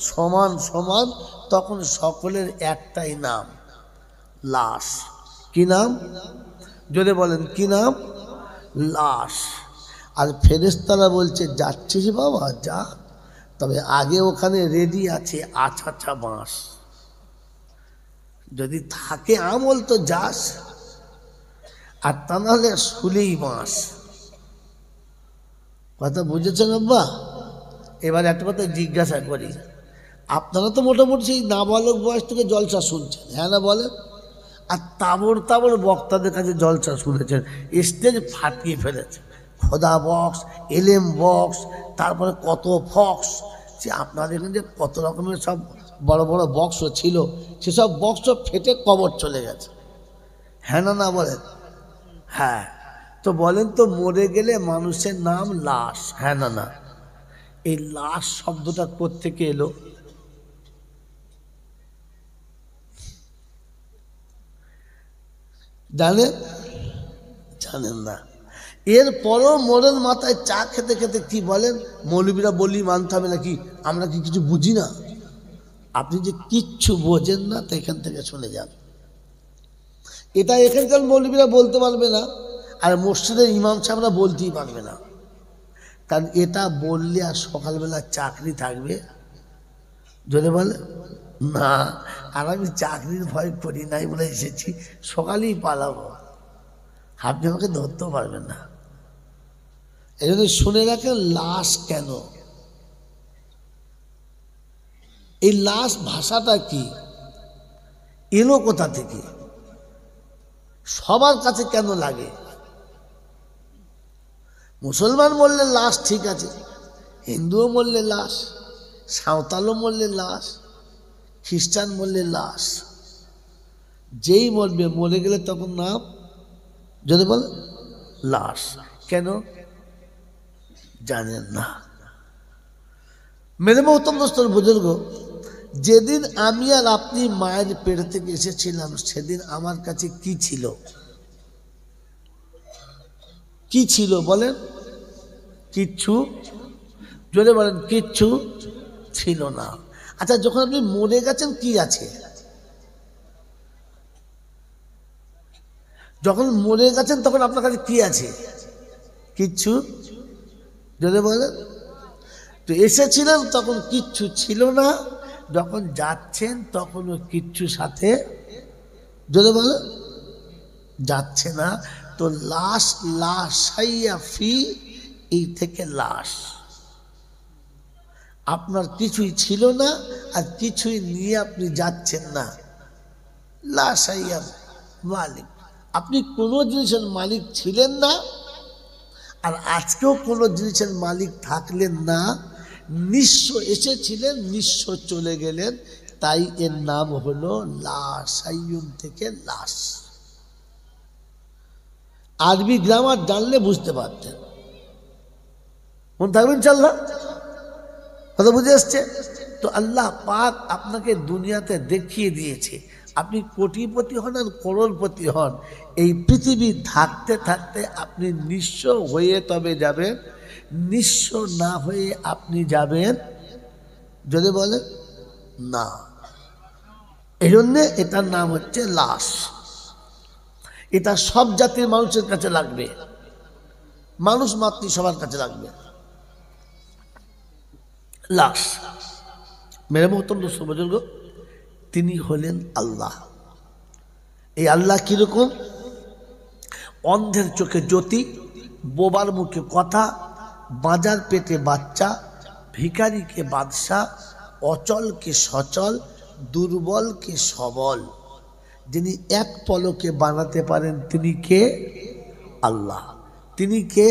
সমান সমান, তখন সকলের একটাই নাম, লাশ। কি নাম? যদি বলেন কি নাম? লাশ। আর ফেরেশতারা বলছে যাচ্ছিস বাবা যা, তবে আগে ওখানে রেডি আছে আছা বাঁশ, যদি থাকে আমল তো যাস, আর তা নাহলে শুলেই বাঁশ। কথা বুঝেছেন আব্বা? এবার একটা কথা জিজ্ঞাসা করি, আপনারা তো মোটামুটি সেই নাবালক বয়স থেকে জলসা শুনছেন, হ্যাঁ না বলেন? আর তাবড় তাবড় বক্তাদের কাছে জলসা শুনেছেন, স্টেজ ফাটিয়ে ফেলেছে, খোদা বক্স, এলেম বক্স, তারপরে কত ফক্স। সে আপনাদের এখানে যে কত রকমের সব বড় বড় বক্স ছিল, সেসব বক্স ফেটে কবর চলে গেছে, হ্যাঁ না না বলেন? হ্যাঁ। তো বলেন তো, মরে গেলে মানুষের নাম লাশ, হ্যাঁ না না? এই লাশ শব্দটা কোত্থেকে এলো? জানেন? জানেন না। এরপরও মোড়ের মাথায় চা খেতে খেতে কি বলেন, মৌলবীরা বলি মানতে হবে নাকি, আমরা কি কিছু বুঝি না? আপনি যে কিচ্ছু বোঝেন না তো এখান থেকে চলে যান। এটা এখানকার মৌলবীরা বলতে পারবে না, আর মসজিদের ইমাম সাহেবরা বলতেই পারবে না। কারণ এটা বললে আর সকালবেলা চাকরি থাকবে? যদি বলে না, আর আমি চাকরির ভয় করি নাই বলে এসেছি, সকালেই পালাবো, আপনি আমাকে ধরতেও পারবেন না। এই জন্য শুনে রাখেন, লাশ কেন, এই লাশ ভাষাটা কি, এলো কোথা থেকে, সবার কাছে কেন লাগে? মুসলমান বললে লাশ ঠিক আছে, হিন্দুও বললে লাশ, সাঁওতালও বললে লাশ, খ্রিস্টান বললে লাশ। যেই মরবে, মরে গেলে তখন নাম যদি বলে লাশ। কেন জানেন না? মেরে মহতম দোস্তর বুজুর্গ, যেদিন আমি আর আপনি মায়ের পেট থেকে এসেছিলাম, সেদিন আমার কাছে কি ছিল? কি ছিল বলেন? কিচ্ছু, জোরে বলেন, কিচ্ছু ছিল না। আচ্ছা, যখন আপনি মরে গেছেন কি আছে? যখন মরে গেছেন তখন আপনার কাছে কি আছে? কিচ্ছু, জোরে বলেন। তো এসেছিলেন তখন কিচ্ছু ছিল না, যখন যাচ্ছেন তখনও কিচ্ছু সাথে, জোরে বলেন, যাচ্ছে না। তো লাশ, লাশাইয়া ফি, এই থেকে লাশ। আপনার কিছুই ছিল না আর কিছুই নিয়ে আপনি যাচ্ছেন না। লাশাইয়া মালিক, আপনি কোনো জিনিসের মালিক ছিলেন না, আর আজকেও কোনো জিনিসের মালিক থাকলেন না। নিঃস্ব এসেছিলেন, নিঃস্ব চলে গেলেন, তাই এর নাম হলো লাশাইয়ুন থেকে লাশ। আরবি গ্রামার জানলে বুঝতে পারতেন। মন থাকবেন ইনশাআল্লাহ, কথা বুঝে আসছে তো? আল্লাহ পাক আপনাকে দুনিয়াতে দেখিয়ে দিয়েছে, আপনি কোটিপতি হন আর করোড়পতি হন, এই পৃথিবী থাকতে থাকতে আপনি নিঃস্ব হয়ে তবে যাবেন, নিঃস্ব না হয়ে আপনি যাবেন যদি বলেন না। এই জন্যে এটার নাম হচ্ছে লাশ। এটা সব জাতির মানুষের কাছে লাগবে, মানুষ মাতৃ সবার কাছে লাগবে। লাশ, মেরে মহতম দোস্ত বুজুর্গ, তিনি হলেন আল্লাহ। এই আল্লাহ কিরকম? অন্ধের চোখে জ্যোতি, বোবার মুখে কথা, বাঁজার পেটে বাচ্চা, ভিখারিকে বাদশা, অচলকে সচল, দুর্বলকে সবল, যিনি এক পলকে বানাতে পারেন তিনি কে? আল্লাহ। তিনি কে?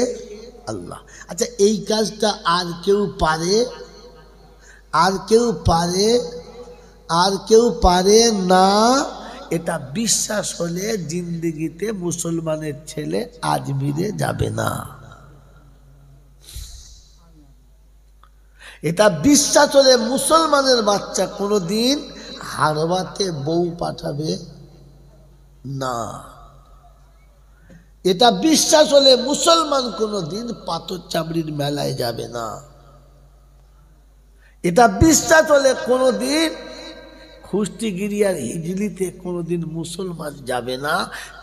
আল্লাহ। আচ্ছা, এই কাজটা আর কেউ পারে? আর কেউ পারে? আর কেউ পারে না। এটা বিশ্বাস হলে জিন্দেগিতে মুসলমানের ছেলে আজমিরে যাবে না। এটা বিশ্বাস হলে মুসলমানের বাচ্চা কোনোদিন হারবাতে বউ পাঠাবে না। এটা বিশ্বাস হলে মুসলমান কোনোদিন পাথর চামড়ির মেলায় যাবে না। এটা বিশ্বাস হলে কোনোদিন খুস্তিগিরি আর হিজলিতে কোনোদিন মুসলমান যাবে না,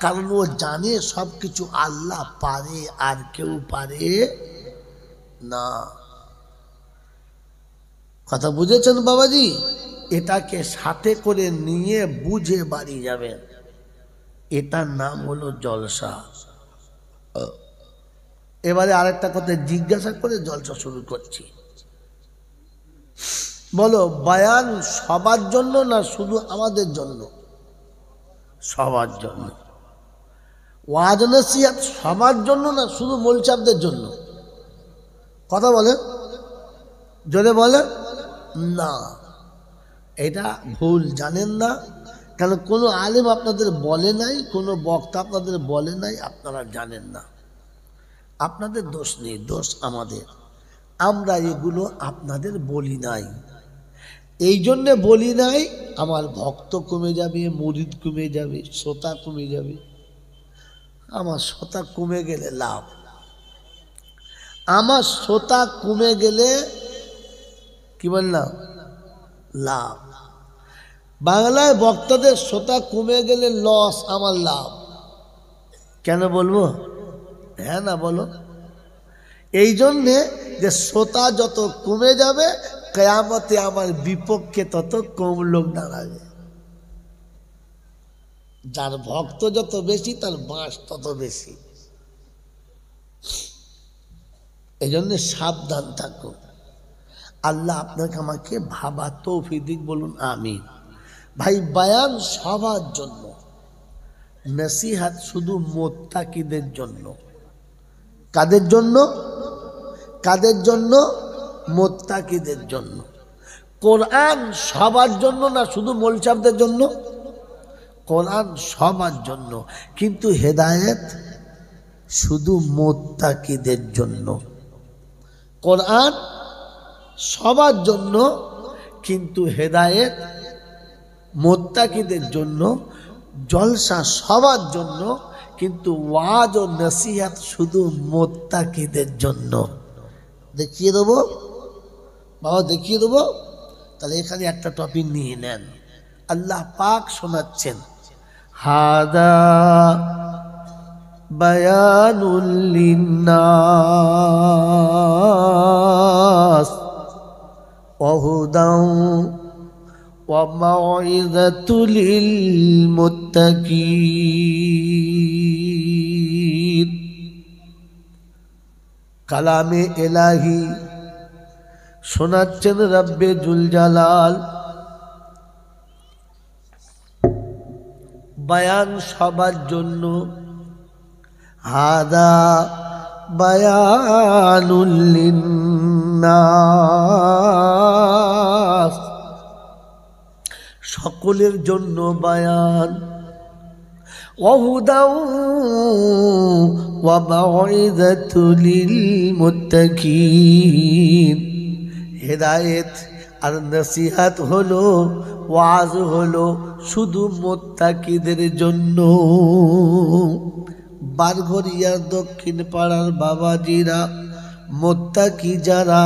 কারণ ও জানে সব কিছু আল্লাহ পারে আর কেউ পারে না। কথা বুঝেছেন বাবাজি? এটাকে সাথে করে নিয়ে বুঝে বাড়ি যাবেন। এটার নাম হলো জলসা। এবারে আরেকটা কথা জিজ্ঞাসা করে জলসা শুরু করছি। বলো, বায়ান সবার জন্য না শুধু আমাদের জন্য? সবার জন্য। ওয়াজ নসিহত সবার জন্য না শুধু মৌলচাবদের জন্য? কথা বলেন, জোরে বলেন না। এটা ভুল, জানেন না। কারণ কোনো আলেম আপনাদের বলে নাই, কোনো বক্তা আপনাদের বলে নাই, আপনারা জানেন না। আপনাদের দোষ নেই, দোষ আমাদের। আমরা এগুলো আপনাদের বলি নাই। এই জন্যে বলি নাই, আমার ভক্ত কমে যাবে, মুরিদ কমে যাবে, শ্রোতা কমে যাবে। আমার শ্রোতা কমে গেলে লাভ, আমার শ্রোতা কমে গেলে কি বললাম? লাভ। বাংলায় বক্তাদের শ্রোতা কমে গেলে লস, আমার লাভ। কেন বলবো? হ্যাঁ না বলো? এই জন্যে যে শ্রোতা যত কমে যাবে কিয়ামতে আমার বিপক্ষে তত কম লোক দাঁড়াবে। যার ভক্ত যত বেশি তার বাঁশ তত বেশি। এই জন্য সাবধান থাকুন। আল্লাহ আপনাকে আমাকে ভাবা তৌফিক দিক, বলুন আমিন। ভাই বায়ান সবার জন্য, নসিহত শুধু মুত্তাকিদের জন্য। কাদের জন্য? কাদের জন্য? মুত্তাকিদের জন্য। কোরআন সবার জন্য না শুধু মোলচাবদের জন্য? কোরআন সবার জন্য, কিন্তু হেদায়েত শুধু মুত্তাকিদের জন্য। কোরআন সবার জন্য, কিন্তু হেদায়েত মুত্তাকিদের জন্য। জলসা সবার জন্য, কিন্তু ওয়াজ ও নসিহত শুধু মুত্তাকিদের জন্য। দেখিয়ে দেবো বাবা, দেখিয়ে দেবো। তাহলে এখানে একটা টপিক নিয়ে নেন। আল্লাহ পাক শোনাচ্ছেন, হাদা বায়ানুল লিন্নাস ওয়া হুদাও ওয়া মাউইযাতুল লিল মুত্তাকিন। কালামে ইলাহি শোনাচ্ছেন রব্বে জুল জালাল। বায়ান সবার জন্য, হাদা বায়ানুল লিন্নাস, সকলের জন্য বায়ান। ওয়া হুদাও ওয়া মাউইযাতুল লিল মুত্তাকিন। হেদায়েত আর নসিহত হলো, ওয়াজ হলো শুধু মুত্তাকিদের জন্য। বারঘরিয়ার দক্ষিণ পাড়ার বাবাজিরা, মুত্তাকি যারা,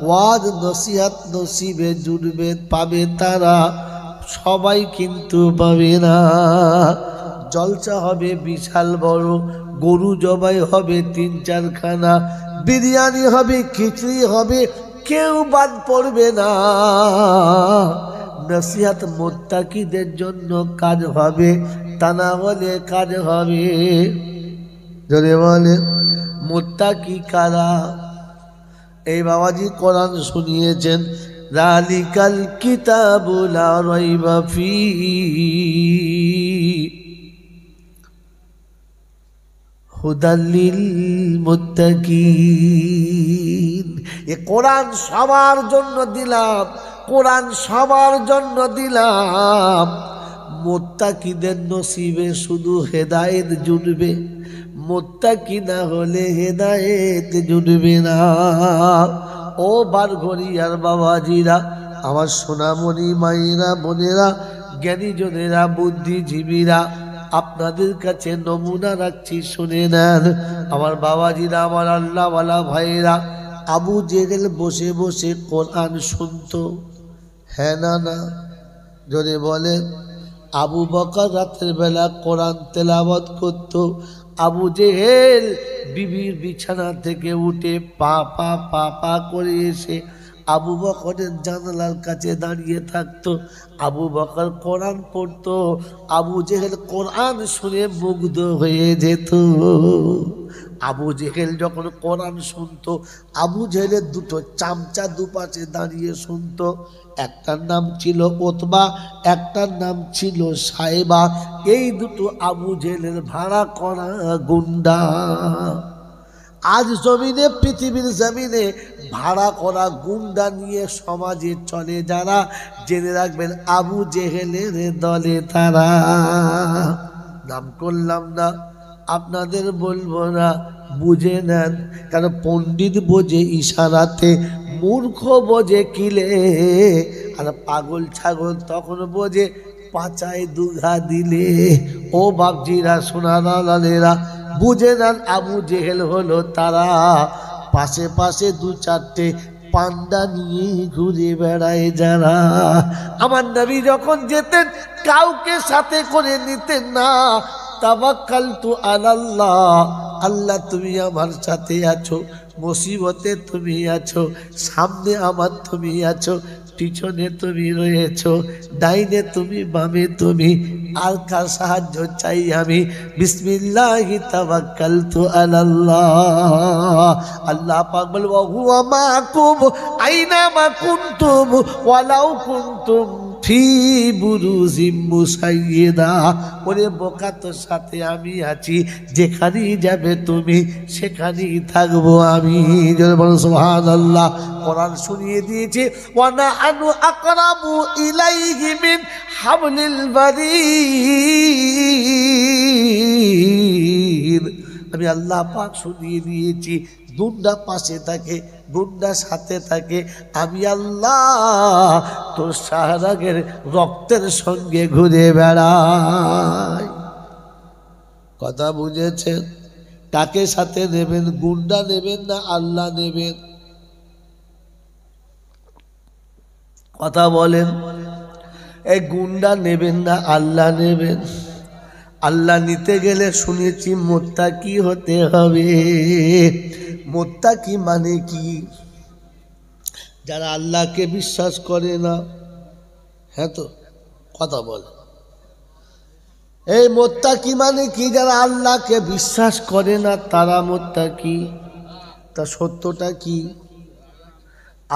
ওয়াজ নসিহত নসিবে জুড়বে পাবে তারা, সবাই কিন্তু পাবে না। জলসা হবে বিশাল বড়, গরু জবাই হবে 3-4 খানা, বিরিয়ানি হবে, খিচুড়ি হবে, কেউ বাদ পড়বে না। নসিহত মুত্তাকিদের জন্য কাজ হবে, তা না হলে কাজ হবে। যদি বলে মুত্তাকি কারা? এই বাবাজি কোরআন শুনিয়েছেন, যালিকাল কিতাবু লা রাইবা ফীহি হুদাল লিল মুত্তাকিন। এ কোরআন সবার জন্য দিলাম, কোরআন সবার জন্য দিলাম। মুত্তাকিদের নসিবে শুধু হেদায়েত জুটবে, মুত্তাকি না হলে হেদায়েত জুটবে না। ও বারঘরিয়ার বাবাজিরা, আমার সোনামণি মায়েরা, বোনেরা, জ্ঞানীজনেরা, বুদ্ধিজীবীরা, আপনাদের কাছে নমুনা রাখছি, শুনে নেন। আমার বাবাজিরা, আমার আল্লাহওয়ালা ভাইয়েরা, আবু জেহেল বসে বসে কোরআন শুনতো, হ্যাঁ না না? যদি বলেন আবু বকর রাতের বেলা কোরআন তেলাওয়াত করত। আবু জেহেল বিবির বিছানা থেকে উঠে পা পা পা পা করে এসে আবু বকরের জানালার কাছে দাঁড়িয়ে থাকতো। আবু বকর কোরআন পড়তো, আবু জেহেল কোরআন শুনে মুগ্ধ হয়ে যেত। আবু জেহেল যখন কোরআন শুনতো, আবু জেহেলের দুটো চামচা দুপাশে দাঁড়িয়ে শুনতো। একটার নাম ছিল ওতবা, একটার নাম ছিল সাইবা। এই দুটো আবু জেহেলের ভাড়া করা গুন্ডা। আজ জমিনে, পৃথিবীর জমিনে ভাড়া করা গুন্ডা নিয়ে সমাজে চলে যারা, জেনে রাখবেন আবু জেহেলের দলে তারা। নাম করলাম না, আপনাদের বলবো না, বুঝে নেন। কারণ পণ্ডিত বোঝে ইশারাতে, মূর্খ বোঝে কিলে, আর পাগল ছাগল তখন বোঝে পাচায় দুঘা দিলে। ও বাপজিরা, সোনারা লালেরা, বুঝে নেন আবু জেহেল হলো তারা। পাশে পাশে 2-4টে পান্ডা নিয়ে ঘুরে বেড়ায় যারা। আমার নবী যখন যেতেন কাউকে সাথে করে নিতেন না। তাওয়াক্কালতু আলাল্লাহ, আল্লাহ তুমি আমার সাথে আছো, মুসিবতে তুমি আছো, সামনে আমার তুমি আছো, পিছনে তুমি রয়েছো, ডাইনে তুমি বামে তুমি, আর কার সাহায্য চাই আমি? বিসমিল্লাহি তাওয়াক্কালতু আলাল্লাহ। আল্লাহ পাক বলে ওয়া হুয়া মাকুম আইনা মা কুনতুম ওয়ালাউ কুনতুম ফি বুরুজিম মুসাইয়্যিদা। ওরে বোকা, তোর সাথে আমি আছি, যেখানেই যাবে তুমি সেখানেই থাকবো আমি। জোরে বলো সুবহানাল্লাহ। কোরআন শুনিয়ে দিয়েছে ওয়া নাহনু আকরাবু ইলাইহি মিন হাবলিল বারীদ। আমি আল্লাহ পাক শুনিয়ে দিয়েছি, গুন্ডা পাশে থাকে, গুন্ডা সাথে থাকে, আমি আল্লাহ তোর শাহরাগের রক্তের সঙ্গে ঘুরে বেড়াই। কথা বুঝেছেন? কাকে সাথে নেবেন? গুন্ডা নেবেন না আল্লাহ নেবেন? কথা বলেন। এই গুন্ডা নেবেন না আল্লাহ নেবেন? আল্লাহ নিতে গেলে শুনেছি মুত্তাকি হতে হবে। মুত্তাকি মানে কি? যারা আল্লাহকে বিশ্বাস করে না। হ্যাঁ তো কথা বলে। এই মুত্তাকি মানে কি? যারা আল্লাহকে বিশ্বাস করে না তারা মুত্তাকি। তা সত্যটা কি?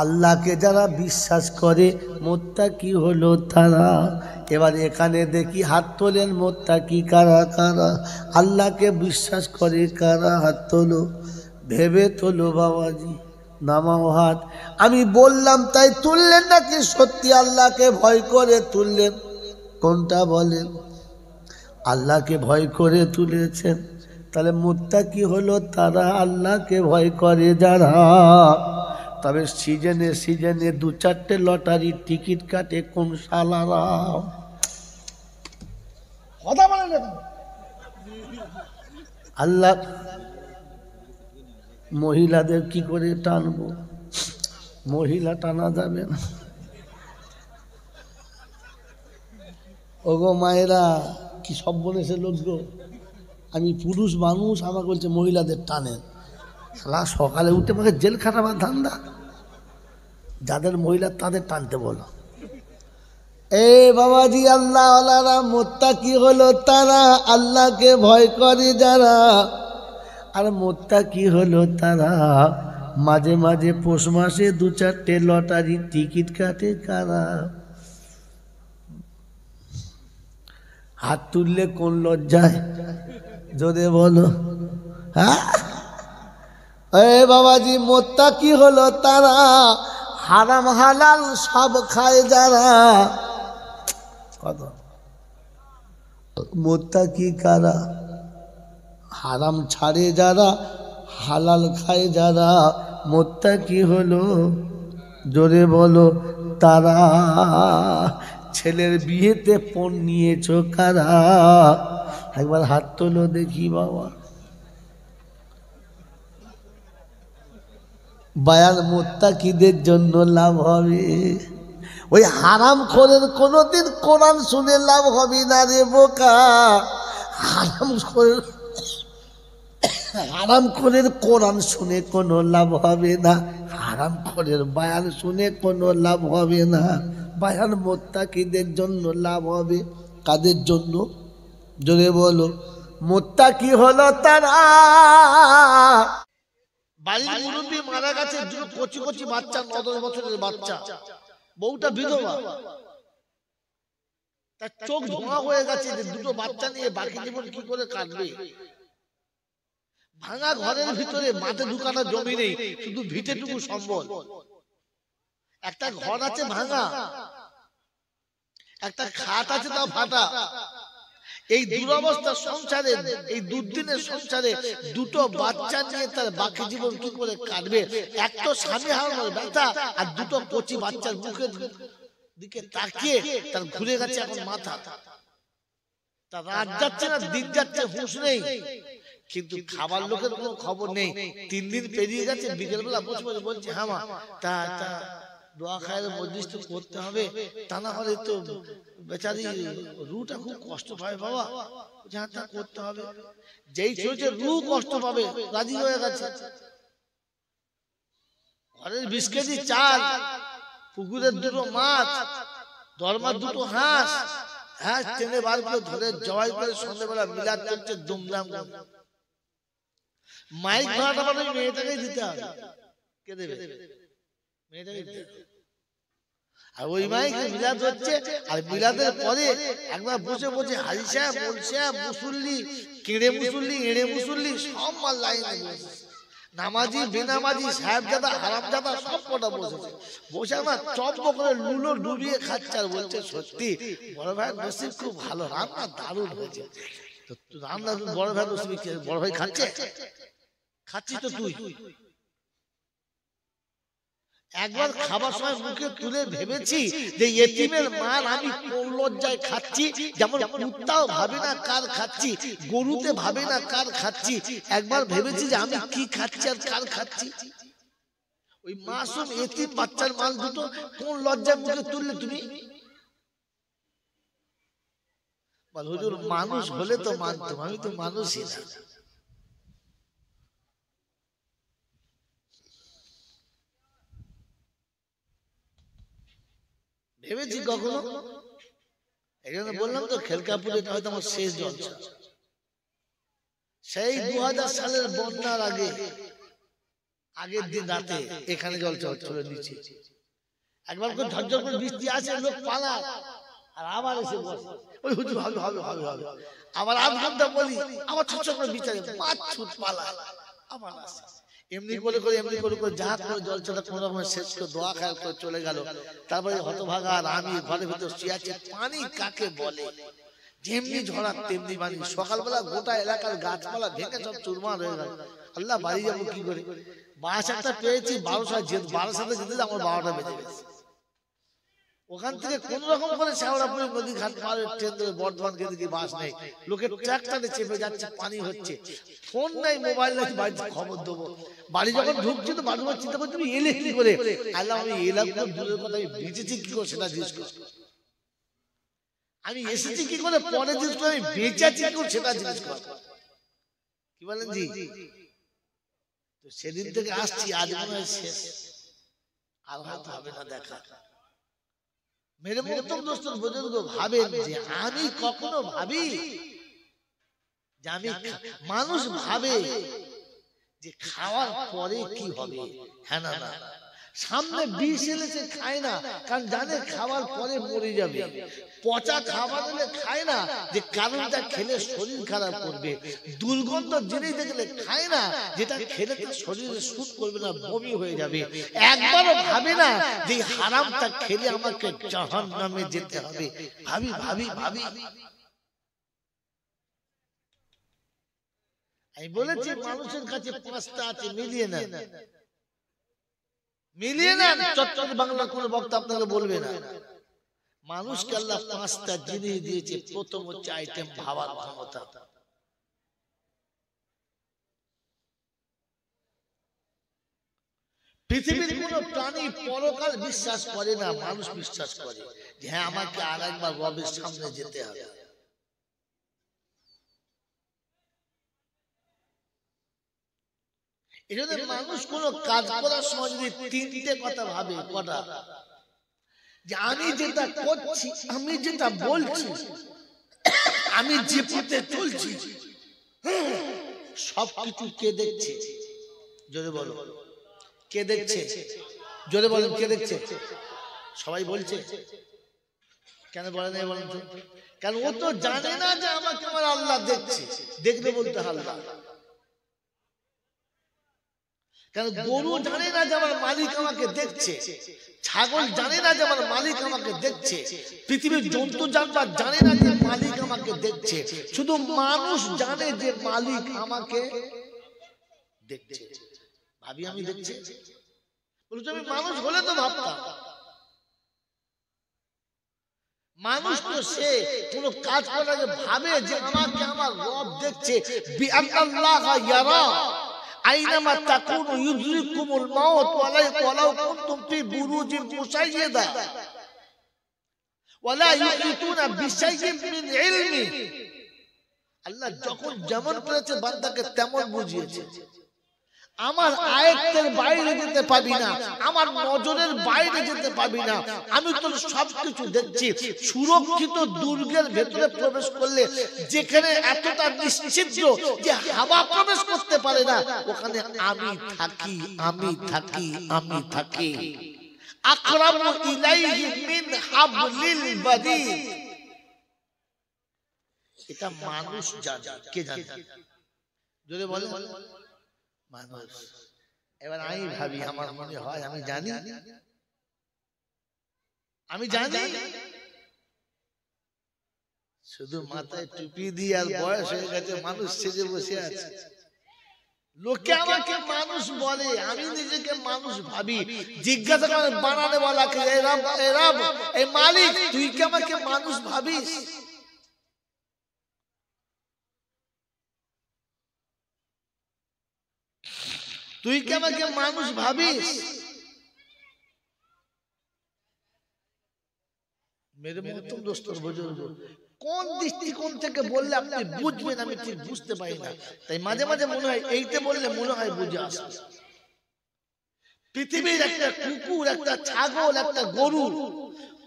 আল্লাহকে যারা বিশ্বাস করে মুত্তাকি হলো তারা। এবার এখানে দেখি হাত তোলেন মুত্তাকি কারা কারা? আল্লাহকে বিশ্বাস করে কারা? হাত তোলো, ভেবে তোলো বাবাজি, নামাও হাত। আমি বললাম তাই তুললেন নাকি সত্যি আল্লাহকে ভয় করে তুললেন? কোনটা বলেন? আল্লাহকে ভয় করে তুলেছেন। তাহলে মুত্তাকি হলো তারা আল্লাহকে ভয় করে যারা। তবে সিজনে সিজনে দু চারটে লটারির টিকিট কাটে কোন শালারা? কথা বলেন। আল্লাহ মহিলাদের কি করে টানবো? মহিলা টানা যাবে না। ওগো মায়েরা, কি সব বলেছে লোক গো। আমি পুরুষ মানুষ, আমাকে বলছে মহিলাদের টানেন। শালা সকালে উঠে আমাকে জেল খাটাবার ধান্দা। যাদের মহিলা তাদের টানতে বলো। এ বাবাজি, আল্লাহ ওয়ালারা মুত্তাকি হলো তারা আল্লাহকে ভয় করে যারা। আর মুত্তাকি হলো তারা মাঝে মাঝে পৌষ মাসে দু চারটে লটারির টিকিট কাটে কারা? হাত তুললে কোন লজ্জায়? জোরে বলো। হ্যাঁ এ বাবাজি, মুত্তাকি হলো তারা হারাম হালাল সব খায় যারা। কত মুত্তাকি কারা? হারাম ছাড়ে যারা, হালাল খায় যারা, মুত্তাকি হলো। জোরে বলো তারা। ছেলের বিয়েতে পণ নিয়েছো কারা? একবার হাত তোলো দেখি বাবা। বায়ান মুত্তাকিদের জন্য লাভ হবে। ওই হারাম খোরের কোনোদিন কোরআন শুনে লাভ হবে না রে বোকা। হারাম খোরের কোরআন শুনে কোনো লাভ হবে না। হারাম খোরের বায়ান শুনে কোনো লাভ হবে না। বায়ান মুত্তাকিদের জন্য লাভ হবে। কাদের জন্য? জোরে বলো। মুত্তাকি হলো তারা। বাড়ির মুরব্বী মারা গেছে, দুটো কচি কচি বাচ্চা, 9-10 বছরের বাচ্চা, বউটা বিধবা, তার চোখ ধোঁয়া হয়ে গেছে যে দুটো বাচ্চা নিয়ে বাকি জীবন কি করে কাটবে। ভাঙা ঘরের ভিতরে মাঠে ঢুকানোর জমি নেই, শুধু ভিটেটুকু সম্বল। একটা ঘর আছে ভাঙা, একটা খাট আছে তাও ফাটা। এই দুরবস্থা সংসারে, এই দুর্দিনের সংসারে দুটো বাচ্চা নিয়ে তার বাকি জীবন কি করে কাটবে? এক তো স্বামী হারানোর ব্যথা, আর দুটো কচি বাচ্চার মুখের দিকে তাকিয়ে তার ঘুরে গেছে এখন মাথা। তার রাত যাচ্ছে না দিন যাচ্ছে, হুঁশ নেই, কিন্তু খাবার লোকের কোনো খবর নেই। 3 দিন পেরিয়ে গেছে, বিকেল বেলা বসে বসে বলছে হ্যাঁ মা, তা দোয়া খায়ের মজলিস তো করতে হবে, তা না হলে তো বেচারি রুটা খুব কষ্ট পাবে বাবা, যা তা করতে হবে। যেই ছোট রু কষ্ট পাবে রাজি হয়ে গেছে। ঘরের 20 কেজি চাল, পুকুরের 2টো মাছ, দরমার 2টো হাঁস, হ্যাঁ টেনে বার করে ধরে জবাই করে সন্ধ্যেবেলা মিলাদ করছে দুমদাম। মাইক ভাড়াটা মানে মেয়েটাকেই দিতে হবে। কে দেবে? মেয়েটাকে দিতে হবে। আর ওই মাইকে মিলাদ হচ্ছে, আর মিলাদের পরে একবার বসে বসে হাজি সাহেব, মোল সাহেব, মুসল্লি, কেড়ে মুসল্লি, এড়ে মুসল্লি সব মাল লাইনে বসে, নামাজি বেনামাজি সাহেবজাদা হারামজাদা সব কটা বসেছে। বসে আমার চপ করে লুলো ডুবিয়ে খাচ্ছে আর বলছে সত্যি বড় ভাই নসিব খুব ভালো, রান্না দারুণ হয়েছে। তো রান্না বড় ভাই নসিব, বড় ভাই খাচ্ছে, খাচ্ছি তো তুই। একবার খাবার সময় মুখে তুলে ভেবেছি যে এতিমের মাল আমি কোন লজ্জায় খাচ্ছি, যেমন কুত্তাও ভাবে না কার খাচ্ছি, গরুতে ভাবে না কার খাচ্ছি। একবার ভেবেছি যে আমি কি খাচ্ছি আর কার খাচ্ছি। ওই মাসুম এতিম বাচ্চার মাল দুটো কোন লজ্জায় মুখে তুললে তুমি? বল হুজুর মানুষ হলে তো মানতাম, আমি তো মানুষই না। ভেবেছি কখনো? এই জন্য বললাম তো খেলকাপুর এটা হয়তো আমার শেষ জলসা। সেই 2000 সালের বন্যার আগের দিন রাতে এখানে জলসা হচ্ছিল নিচে। একবার করে ঝরঝর করে বৃষ্টি আসে, লোক পালায়, আর আবার এসে বসে ওই হুজুর হবে হবে হবে হবে। আবার আধ ঘন্টা বলি, আবার ছোট ছোট করে বিচারে পাঁচ ছুট পালায়, আবার আসে। এমনি করে যা করে জলসাটা কোন রকম শেষ করে দোয়া খায় করে চলে গেল। তারপরে হতভাগা আর আমি ঘরের ভিতর শুয়ে আছি। পানি কাকে বলে? যেমনি ঝড়া তেমনি পানি। সকালবেলা গোটা এলাকার গাছপালা ভেঙে সব চুরমার হয়ে গেল। আল্লাহ বাড়ি যাবো কি করে? বাস একটা পেয়েছি, 12টায় যেতে আমার 12টা বেজে গেছে। ওখান থেকে কোন রকম করে শেওড়াপুরি নদী ঘাট পারে ট্রেন ধরে বর্ধমান গেছে, বাস নেই, লোকের ট্রাক্টরে চেপে যাচ্ছে, পানি হচ্ছে, ফোন নাই, মোবাইল নাই, বাড়িতে খবর দেবো। বাড়ি যখন ঢুকছি তো বাড়ি চিন্তা করছি তুমি এলে কি করে? আল্লাহ আমি এলাম দূরের কথা, আমি বেঁচেছি কি করে সেটা জিজ্ঞেস কর। আমি এসেছি কি করে পরে জিজ্ঞেস করে, আমি বেঁচে আছি কি করে সেটা জিজ্ঞেস কর। কি বলেন জি? তো সেদিন থেকে আসছি, আজ মনে হয় শেষ, আর হয়তো হবে না দেখা। মেরে মোহতরম দোস্তর বুজুর্গ, ভাবেন যে আমি কখনো ভাবি যে আমি, মানুষ ভাবে যে খাওয়ার পরে কি হবে। হ্যাঁ না না, সামনে বিষ এলে সে খায় না, কারণ জানে খাওয়ার পরে মরে যাবে। পচা খাবার এলে খায় না, যে কারণটা খেলে শরীর খারাপ করবে। দুর্গন্ধ জিনিস দেখলে খায় না, যেটা খেলে তার শরীরে সুট করবে না, বমি হয়ে যাবে। একবারও ভাবে না যে হারামটা খেলে আমাকে জাহান্নামে যেতে হবে। ভাবি ভাবি ভাবি আমি বলেছি মানুষের কাছে 5টা আছে, মিলিয়ে নেন, মিলিয়ে নেন। চট্টগ্রাম বাংলার কোন বক্তা আপনাকে বলবে না। মানুষকে আল্লাহ 5টা জিনিস দিয়েছে। প্রথম হচ্ছে আইটেম ভাবার ক্ষমতা। পৃথিবীর কোন প্রাণী পরকাল বিশ্বাস করে না, মানুষ বিশ্বাস করে যে হ্যাঁ আমাকে আর একবার রবের সামনে যেতে হবে। এজন্য মানুষ কোন কাজ করার সময় যদি 3টে কথা ভাবে, কটা? যে আমি যেটা করছি, আমি যেটা বলছি, আমি যে পথে চলছি, সবকিছু কে দেখছে? জোরে বলো, কে দেখছে? জোরে বলেন, কে দেখছে? সবাই বলছে, কেন বলে না বলেন তো? কারণ ও তো জানে না যে আমাকে আমার আল্লাহ দেখছে। দেখলে বলতে আল্লাহ। কারণ গরু জানে না যে আমার মালিক আমাকে দেখছে, ছাগল জানে না যে আমার মালিক আমাকে দেখছে, পৃথিবীর জন্তু জানোয়ার জানে না যে মালিক আমাকে দেখছে। শুধু মানুষ জানে যে মালিক আমাকে দেখছে। ভাবি আমি দেখছি, বলছি আমি মানুষ হলে তো ভাবতাম। মানুষ তো সে কোন কাজ করার আগে ভাবে যে আমাকে আমার রব দেখছে। বিআল্লাহ ইয়ারা, আইনামা তাকুনু ইউদরিকুমুল মাউত ওয়ালাউ কুনতুম ফি বুরুজিন মুশাইয়্যাদা ওয়ালা ইউহিতুনা বিশাইইন মিন ইলমি। আল্লাহ যখন যেমন করেছে বান্দাকে তেমন বুঝিয়েছে। আমার আয়াতের বাইরে যেতে পাবি না, আমার নজরের বাইরে যেতে পাবি না। আমি তোর সবকিছু দেখছি। সুরক্ষিত দুর্গের ভেতরে প্রবেশ করলে যেখানে এতটা নিশ্চিদ্র যে হাওয়া প্রবেশ করতে পারে না, ওখানে আমি থাকি, আমি থাকি, আমি থাকি। আকরামু ইলাইহি মিন হাবলিল বাদীদ। এটা মানুষ জানে, কে জানে? যদি বলে মানুষ। এবার আমি ভাবি, আমার মনে হয় আমি জানি, আমি জানি। শুধু মাথায় টুপি দিয়ে আর বয়স হয়ে গেছে মানুষ সেজে বসে আছে। লোকে আমাকে মানুষ বলে, আমি নিজেকে মানুষ ভাবি। জিজ্ঞাসা করে বানানে ওয়ালাকে, এ রব, এ মালিক, তুই কি আমাকে মানুষ ভাবিস? তুই কি আমাকে মানুষ ভাবিস? মেরে মোহতরম দোস্ত বুজুর্গ, কোন দৃষ্টিকোণ থেকে বললে আপনি বুঝবেন আমি ঠিক বুঝতে পারি না। তাই মাঝে মাঝে মনে হয় এইটা বললে মনে হয় বুঝে আসে। পৃথিবীর একটা কুকুর, একটা ছাগল, একটা গরু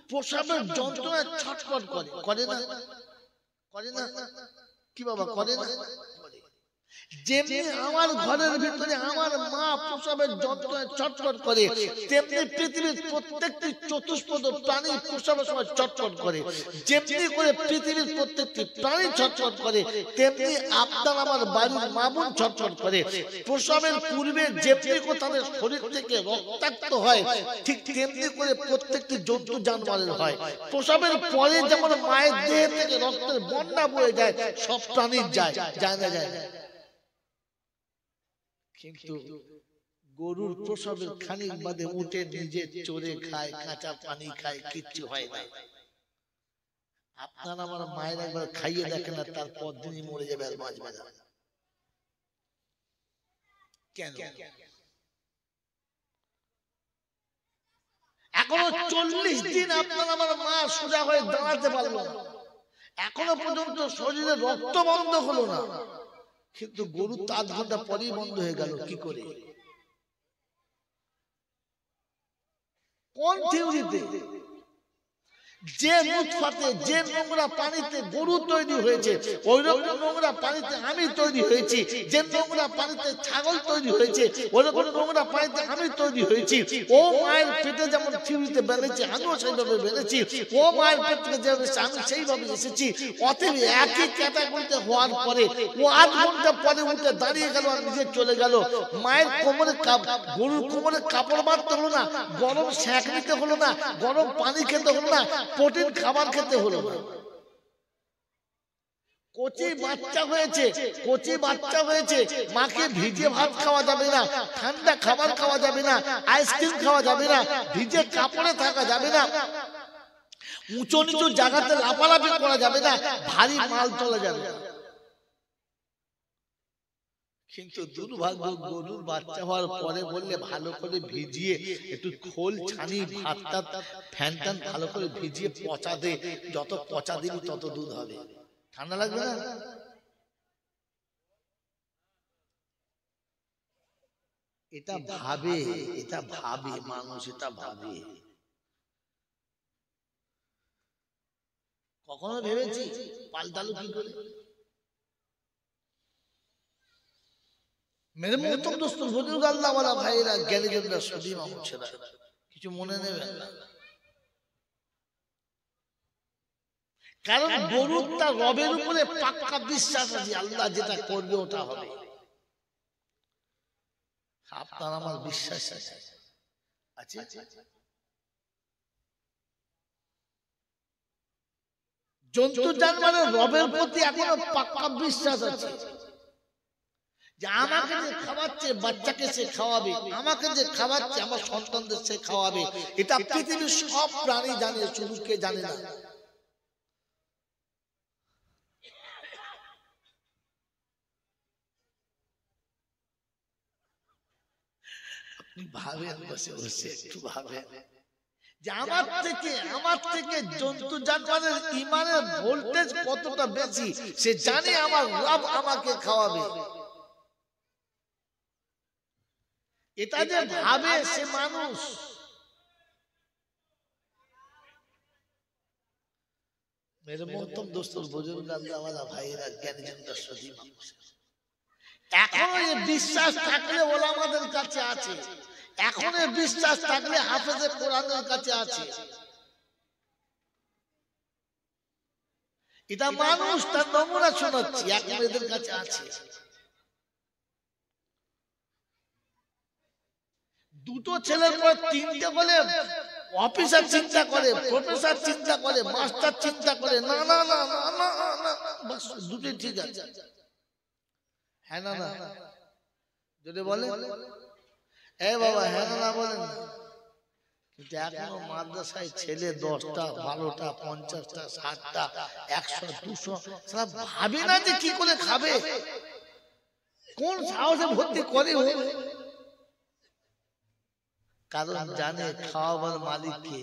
প্রসবের যন্ত্রণায় ছটফট করে, করে না? করে না? কি বাবা করে না? যেমনি আমার ঘরের ভিতরে আমার মা প্রসবের যন্ত্রণায় ছটফট করে, তেমনি পৃথিবীর প্রত্যেকটি চতুষ্পদ প্রাণী প্রসবের সময় ছটফট করে। যেমনি করে পৃথিবীর প্রত্যেকটি প্রাণী ছটফট করে, তেমনি আপনার আমার বাড়ির মা বোন ছটফট করে। প্রসবের পূর্বে যেমনি করে তাদের শরীর থেকে রক্তাক্ত হয়, ঠিক তেমনি করে প্রত্যেকটি জন্তু জানোয়ারের হয়। প্রসবের পরে যেমন মায়ের দেহ থেকে রক্তের বন্যা বয়ে যায়, সব প্রাণীর যায়, যায় না? যায় না? কিন্তু গরুর প্রসবের খানিক বাদে উঠে নিজে চড়ে খায়, কাঁচা পানি খায়, কিচ্ছু হয় না। আপনার আমার মায়ের একবার খাইয়ে দেখেন না, তারপর দিনই মরে যাবে, আর বাঁচবে না। কেন? এখনো 40 দিন আপনার আমার মা সোজা হয়ে দাঁড়াতে পারলো না, এখনো পর্যন্ত শরীরে রক্ত বন্ধ হলো না। কিন্তু গরু 7 ঘন্টা পরেই বন্ধ হয়ে গেল। কি করে? কোন থিওরিতে? যে নুতফাতে, যে নোংরা পানিতে গরু তৈরি হয়েছে, ওই রকম নোংরা পানিতে আমি তৈরি হয়েছি। যে নোংরা পানিতে ছাগল তৈরি হয়েছে, ওই রকম নোংরা পানিতে আমি তৈরি হয়েছি। ও মায়ের পেটে যেমন থিওরিতে বেড়েছে, আমিও সেইভাবে বেড়েছি। ও মায়ের পেট থেকে যেভাবে আমি সেইভাবে এসেছি। অতএব একই ক্যাটাগরিতে হওয়ার পরে ও 8 ঘন্টা পরে উঠে দাঁড়িয়ে গেল আর নিজে চলে গেল। মায়ের কোমরে, গরুর কোমরে কাপড় বাঁধতে হলো না, গরম সেঁক নিতে হলো না, গরম পানি খেতে হলো না, প্রোটিন খাবার খেতে হলো না। কচি বাচ্চা হয়েছে, কচি বাচ্চা হয়েছে, মাকে ভিজে ভাত খাওয়া যাবে না, ঠান্ডা খাবার খাওয়া যাবে না, আইসক্রিম খাওয়া যাবে না, ভিজে কাপড়ে থাকা যাবে না, উঁচু নিচু জায়গাতে লাফালাফি করা যাবে না, ভারী মাল তোলা যাবে না। কিন্তু দুর্ভাগ্য, গরুর বাচ্চা হওয়ার পরে বললে ভালো করে ভিজিয়ে একটু খোল ছানি, ভাতটা ফ্যান ট্যান ভালো করে ভিজিয়ে পচা দে, যত পচা দিবি তত দুধ হবে। ঠান্ডা লাগবে না? এটা ভাবে, এটা ভাবে মানুষ, এটা ভাবে। কখনো ভেবেছি পাল্টালো কি করে? মেরে মোহতরম দোস্ত বুজুর্গ, আল্লাহ ওয়ালা ভাইরা, জ্ঞানীজনরা, সুধী মানুষেরা, কিছু মনে নেবেন না। কারণ গরুর তার রবের উপরে পাক্কা বিশ্বাস আছে, আল্লাহ যেটা করবে ওটা হবে। আপনার আমার বিশ্বাস আছে, আছে। জন্তু জানোয়ারের রবের প্রতি এখনো পাক্কা বিশ্বাস আছে যে আমাকে যে খাওয়াচ্ছে বাচ্চাকে সে খাওয়াবে, আমাকে যে খাওয়াচ্ছে আমার সন্তানদের সে খাওয়াবে। এটা পৃথিবীর সব প্রাণী জানে, শুধু কে জানে না? ভাবেন, বসে বসে একটু ভাবেন যে আমার থেকে জন্তু জানোয়ারের ঈমানের ভোল্টেজ কতটা বেশি। সে জানে আমার রব আমাকে খাওয়াবে। এটা যে ভাবে সে মানুষ। मेरे मोहतरम दोस्तों, बुजुर्ग अल्लाह वाला भाईरा জ্ঞানীজন দর্শনী মানুষ। এখনো এই বিশ্বাস থাকলে ওলামাদের কাছে আছে, এখনো বিশ্বাস থাকলে হাফেজে কোরআনের কাছে আছে। এটা মানুষ, তার নমুনা শোনাচ্ছি, এখন এদের কাছে আছে। দুটো ছেলের পর তিনটে বলে অফিসার চিন্তা করে, প্রফেসর চিন্তা করে, মাস্টার চিন্তা করে, না না না না না, বাস দুটোই ঠিক আছে। হ্যাঁ না না যদি বলে এ বাবা হ্যাঁ না বলেন না, কিন্তু এখনো মাদ্রাসায় ছেলে 10টা 12টা 50টা 60টা 100 200 সারা ভাবে না যে কি করে খাবে, কোন সাহসে ভর্তি করে। কারণ জানে খাওয়াবার মালিক কে,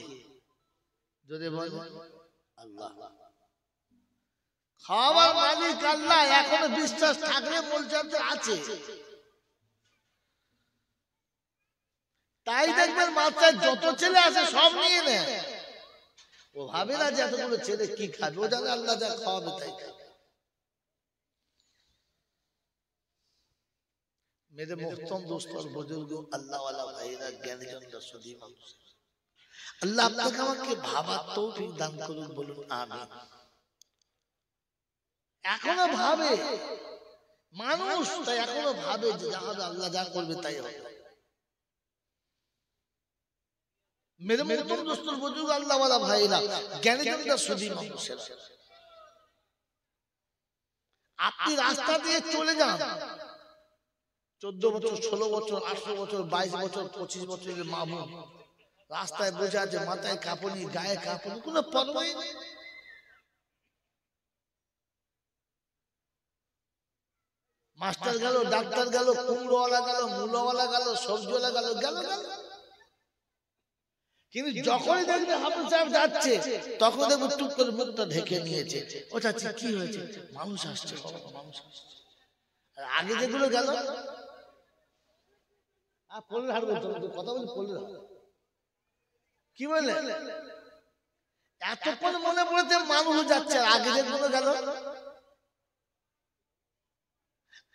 যদি বলে আল্লাহ, খাওয়াবার মালিক আল্লাহ। এখনো বিশ্বাস থাকলে বলতে আছে। তাই দেখবেন মাথায় যত ছেলে আছে সব নিয়ে নেয়। ও ভাবে না যে এতগুলো ছেলে কি খাবে, ও জানে আল্লাহ যা খাওয়াবে তাই খাবে। मेरे मोहतरम दोस्तों और बुजुर्गों, अल्लाह वाला भाईरा জ্ঞানীজন দর্শনী মানুষ, আল্লাহ আপনাকে আমাকে ভাবার তৌফিক দান করুন, বলুন আমিন। এখনো ভাবে মানুষ, তাই এখনো ভাবে যে যা হবে আল্লাহ যা করবে তাই হবে। मेरे मोहतरम दोस्तों बुजुर्ग अल्लाह वाला भाईरा জ্ঞানীজন দর্শনী মানুষেরা, আপনি রাস্তা দিয়ে চলে যান, 14 বছর 16 বছর 18 বছর 22 বছর 25 বছরের মা বোন রাস্তায় বসে আছে, মাথায় কাপড়, গায়ে কাপড়, কোনো পরোয়াই নেই। মাস্টার গেল, ডাক্তার গেল, কুমড়োওয়ালা গেল, মূলাওয়ালা গেল, সবজিওয়ালা গেল, গেল গেল। কিন্তু যখনই দেখবে হাফেজ সাহেব যাচ্ছে, তখন দেখবে টুক করে মুখটা ঢেকে নিয়েছে। ও চাচি কি হয়েছে? মানুষ আসছে, মানুষ আসছে। আর আগে যেগুলো গেল পল্লের হাট বলতো, কথা বলি পল্লের হাট, কি বললে? এতক্ষণ মনে পড়েছে মানুষ যাচ্ছে, আগে যেগুলো গেল।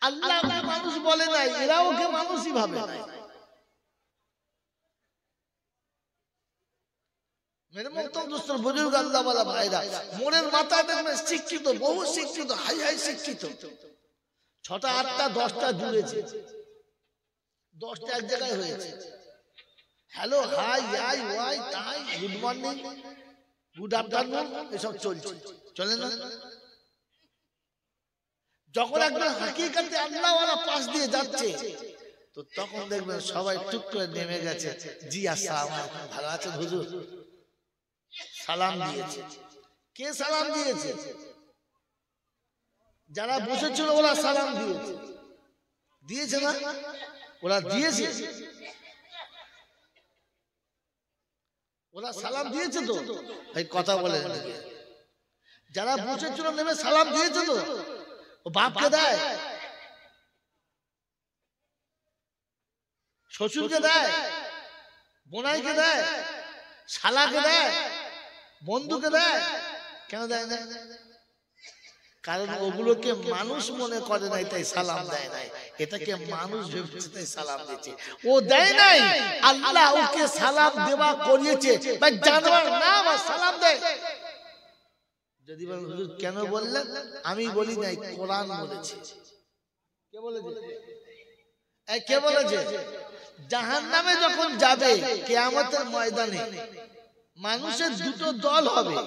আল্লাহ মানুষ বলে নাই, এরা ওকে মানুষই ভাবে নাই। मेरे मोहतरम दोस्तों बुजुर्ग अल्लाह वाला भाईरा, मोरेर माथा देखবেন শিক্ষিত, বহু শিক্ষিত, হাই হাই শিক্ষিত, 6টা 8টা 10টা জুড়েছে, 10টা এক জায়গায় হয়েছে। হ্যালো হাই আই ওয়াই তাই, গুড মর্নিং, গুড আফটারনুন, এসব চলছে, চলে না? যখন একজন হাকিকাতে আল্লাহ ওয়ালা পাশ দিয়ে যাচ্ছে, তো তখন দেখবেন সবাই টুক করে নেমে গেছে। জি আসসালামু আলাইকুম, ভালো আছেন হুজুর? সালাম দিয়েছে। কে সালাম দিয়েছে? যারা বসেছিল ওরা সালাম দিয়েছে, দিয়েছে না? ওরা দিয়েছে, ওরা সালাম দিয়েছে তো, এই কথা বলে যারা বসেছিল নেমে সালাম দিয়েছে তো। ও বাপকে দেয়, শ্বশুরকে দেয়, বোনাইকে দেয়, শালাকে দেয়, বন্ধুকে দেয়, কেন দেয় না? কারণ ওগুলোকে মানুষ মনে করে নাই, তাই সালাম দেয় নাই। এটাকে মানুষ ভেবেছে, তাই সালাম দিয়েছে। ও দেয় নাই, আল্লাহ ওকে সালাম দেওয়া করিয়েছে। ভাই জানোয়ার না, সালাম দেয়। যদি বলেন হুজুর কেন বললেন, আমি বলি নাই, কোরআন বলেছে। কে বলেছে? এই কে বলেছে? জাহান্নামে যখন যাবে কিয়ামতের ময়দানে, মানুষের দুটো দল হবে,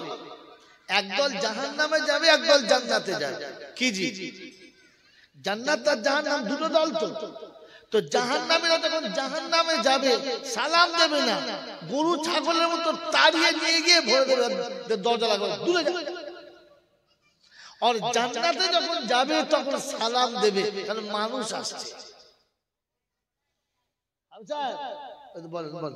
একদল জাহান্নামে যাবে, একদল জান্নাতে যাবে। কি জি? জান্নাত আর জাহান্নাম দুটো দল তো। তো জাহান্নামীরা যখন জাহান্নামে যাবে, সালাম দেবে না, গরু ছাগলের মতো তাড়িয়ে নিয়ে গিয়ে ভরে দেবে, দরজা লাগাবে, দূরে যাবে। আর জান্নাতে যখন যাবে তখন সালাম দেবে, কারণ মানুষ আসছে। বলেন বলেন